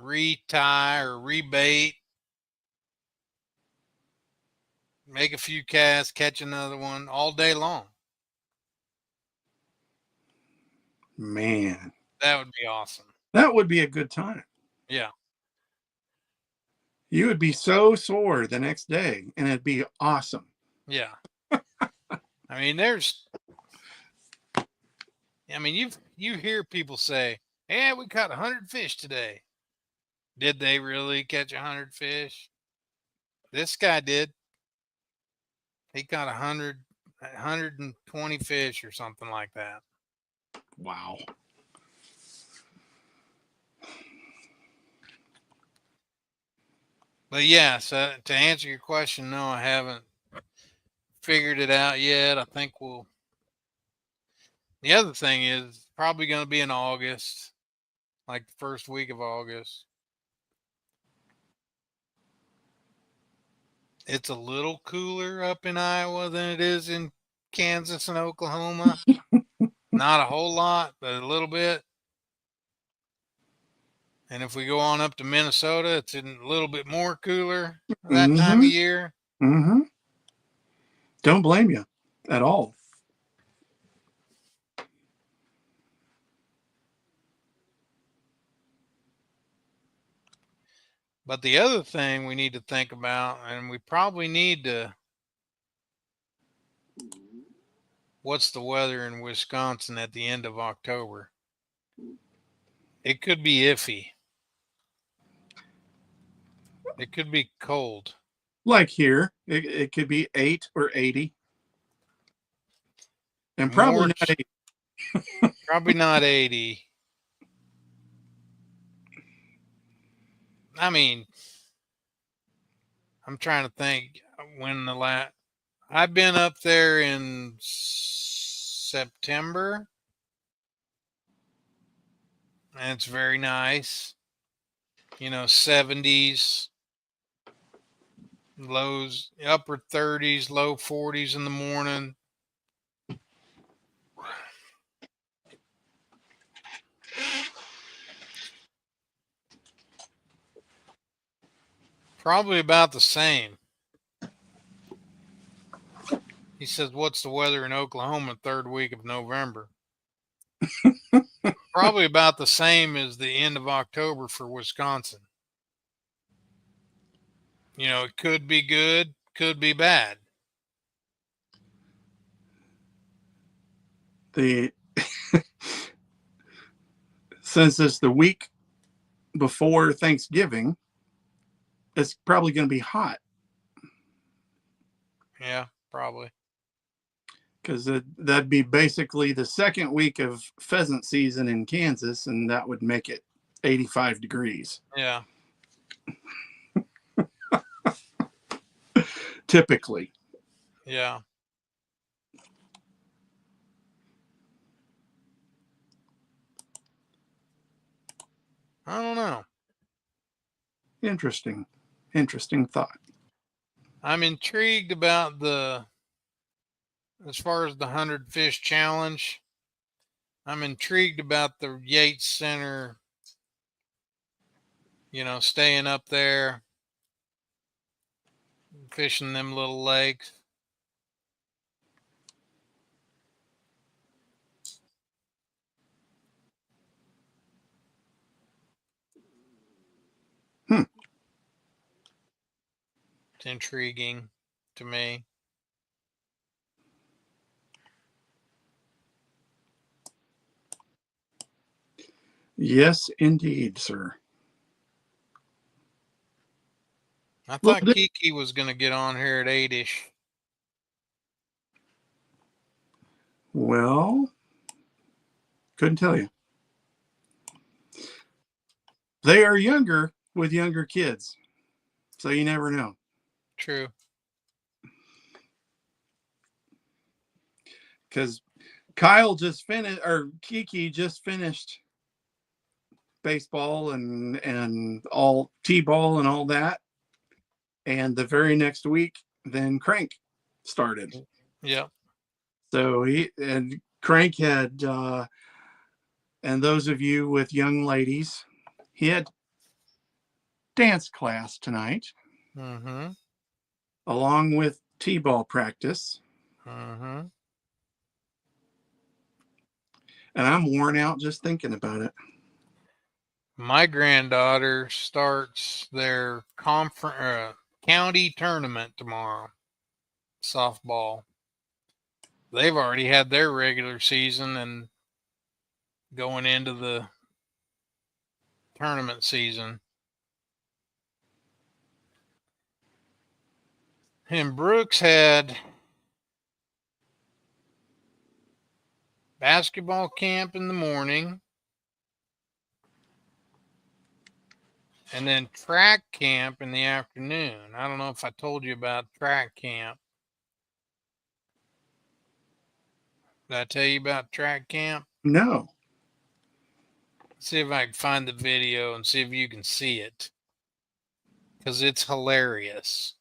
retie or rebait, make a few casts, catch another one all day long. Man, That would be awesome. that would be a good time. Yeah. You would be so sore the next day, and it'd be awesome. Yeah. I mean, you hear people say, "Yeah, we caught 100 fish today." Did they really catch 100 fish? This guy did. He caught 120 fish or something like that. Wow. But yeah, so to answer your question, no, I haven't figured it out yet. I think the other thing is probably going to be in August, like the first week of August. It's a little cooler up in Iowa than it is in Kansas and Oklahoma. Not a whole lot, but a little bit. And if we go on up to Minnesota, it's a little bit more cooler that time of year. Mm-hmm. Don't blame you at all. But the other thing we need to think about, and we probably need to, what's the weather in Wisconsin at the end of October? It could be iffy. It could be cold. Like here, it could be 8 or 80. And probably not 80. Probably not 80. I mean, I'm trying to think when I've been up there in September, and it's very nice. 70s, lows, upper 30s, low 40s in the morning. Probably about the same. He says, "What's the weather in Oklahoma third week of November?" Probably about the same as the end of October for Wisconsin. It could be good, could be bad. Since it's the week before Thanksgiving, it's probably going to be hot. Yeah, probably. Because that'd be basically the second week of pheasant season in Kansas, and that would make it 85 degrees. Yeah. Typically. Yeah. I don't know. Interesting thought. I'm intrigued about as far as the 100 fish challenge. I'm intrigued about the Yates Center, staying up there, fishing them little lakes. It's intriguing to me. Yes, indeed, sir. I thought Kiki was going to get on here at 8-ish. Well, couldn't tell you. They are younger with younger kids, so you never know. True. Because Kiki just finished baseball and all t-ball and all that, and the very next week then Crank started. Yeah. So of Crankhead, and those of you with young ladies, he had dance class tonight, Mm-hmm. along with t-ball practice. Mm-hmm. And I'm worn out just thinking about it. My granddaughter starts their county tournament tomorrow. Softball. They've already had their regular season and going into the tournament season. And Brooks had basketball camp in the morning and then track camp in the afternoon. I don't know if I told you about track camp. Did I tell you about track camp? No. See if I can find the video and see if you can see it. Because it's hilarious.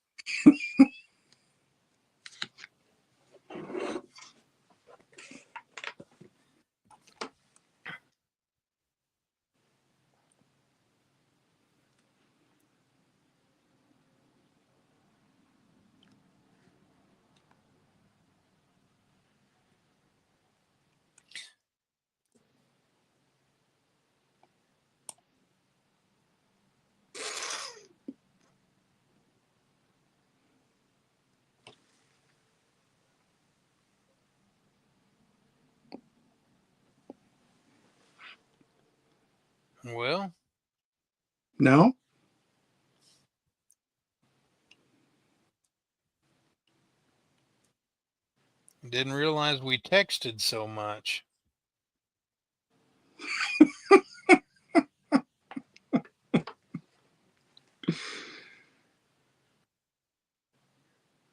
Well, No? didn't realize we texted so much.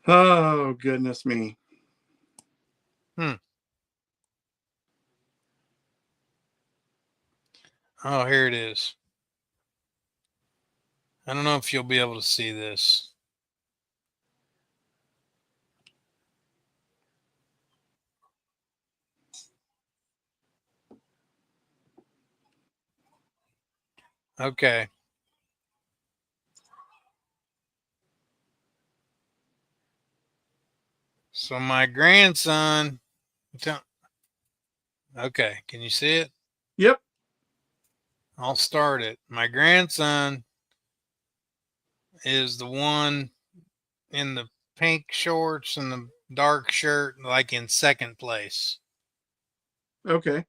Oh, goodness me. Oh, here it is. I don't know if you'll be able to see this. Okay. So my grandson. Okay, can you see it? Yep. I'll start it. My grandson is the one in the pink shorts and the dark shirt, like in second place. Okay.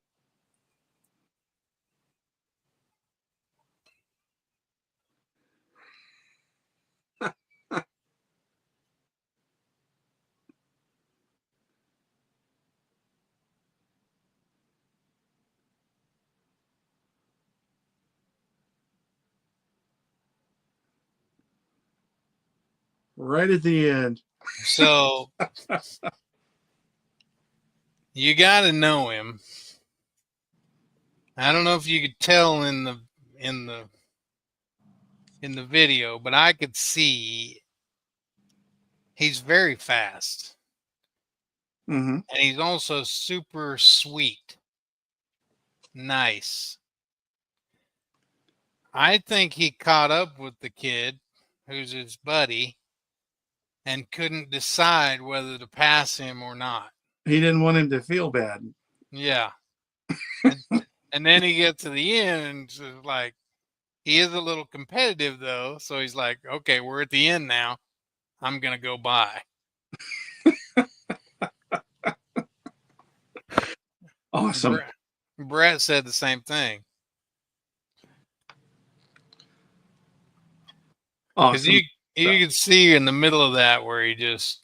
Right at the end. So you got to know him. I don't know if you could tell in the video, but I could see he's very fast. Mm-hmm. And he's also super sweet. Nice. I think he caught up with the kid who's his buddy and couldn't decide whether to pass him or not. He didn't want him to feel bad. Yeah. and then he gets to the end and it's like, he is a little competitive though. So he's like, okay, we're at the end now. I'm going to go by. Awesome. Brett said the same thing. Because Awesome. you could see in the middle of that where he just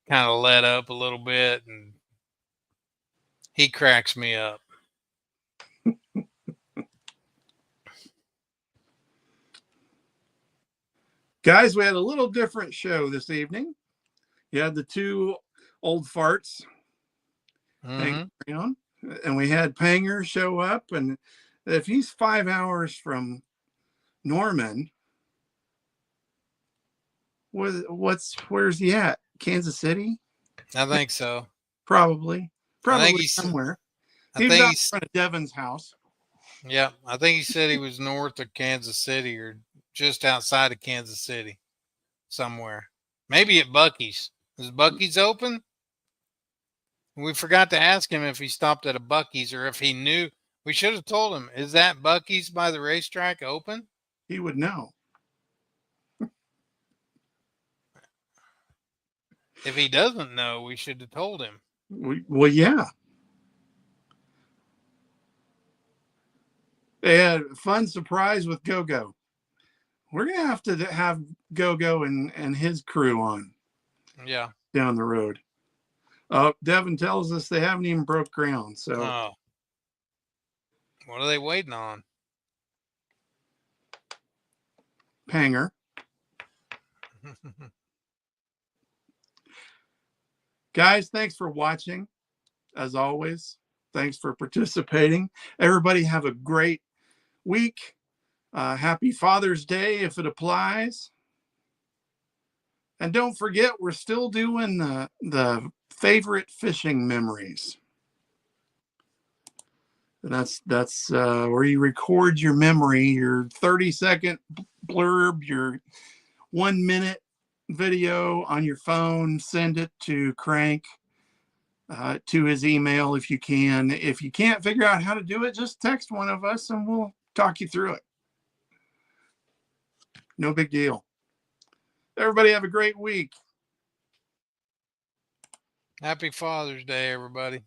kind of let up a little bit, and he cracks me up. Guys, we had a little different show this evening. You had the two old farts hanging around, and we had Panger show up. And if he's 5 hours from Norman, where's he at? Kansas City? I think so. Probably. Probably he's- somewhere. I He was think out in he's, front of Devin's house. yeah, I think he said he was north of Kansas City or just outside of Kansas City somewhere. Maybe at Bucky's. Is Bucky's open? We forgot to ask him if he stopped at a Bucky's or if he knew. We should have told him, is that Bucky's by the racetrack open? He would know. If he doesn't know, we should have told him. Well, yeah. They had a fun surprise with Go-Go. We're going to have Go-Go and his crew on Yeah. down the road. Devin tells us they haven't even broke ground. So Oh. What are they waiting on? Panger. Guys, thanks for watching. As always, thanks for participating. Everybody have a great week. Happy Father's Day if it applies. And don't forget, we're still doing the favorite fishing memories. That's where you record your memory, your 30-second blurb, your 1 minute video on your phone. Send it to Crank, to his email if you can. If you can't figure out how to do it, just text one of us and we'll talk you through it. No big deal. Everybody have a great week. Happy Father's Day, everybody.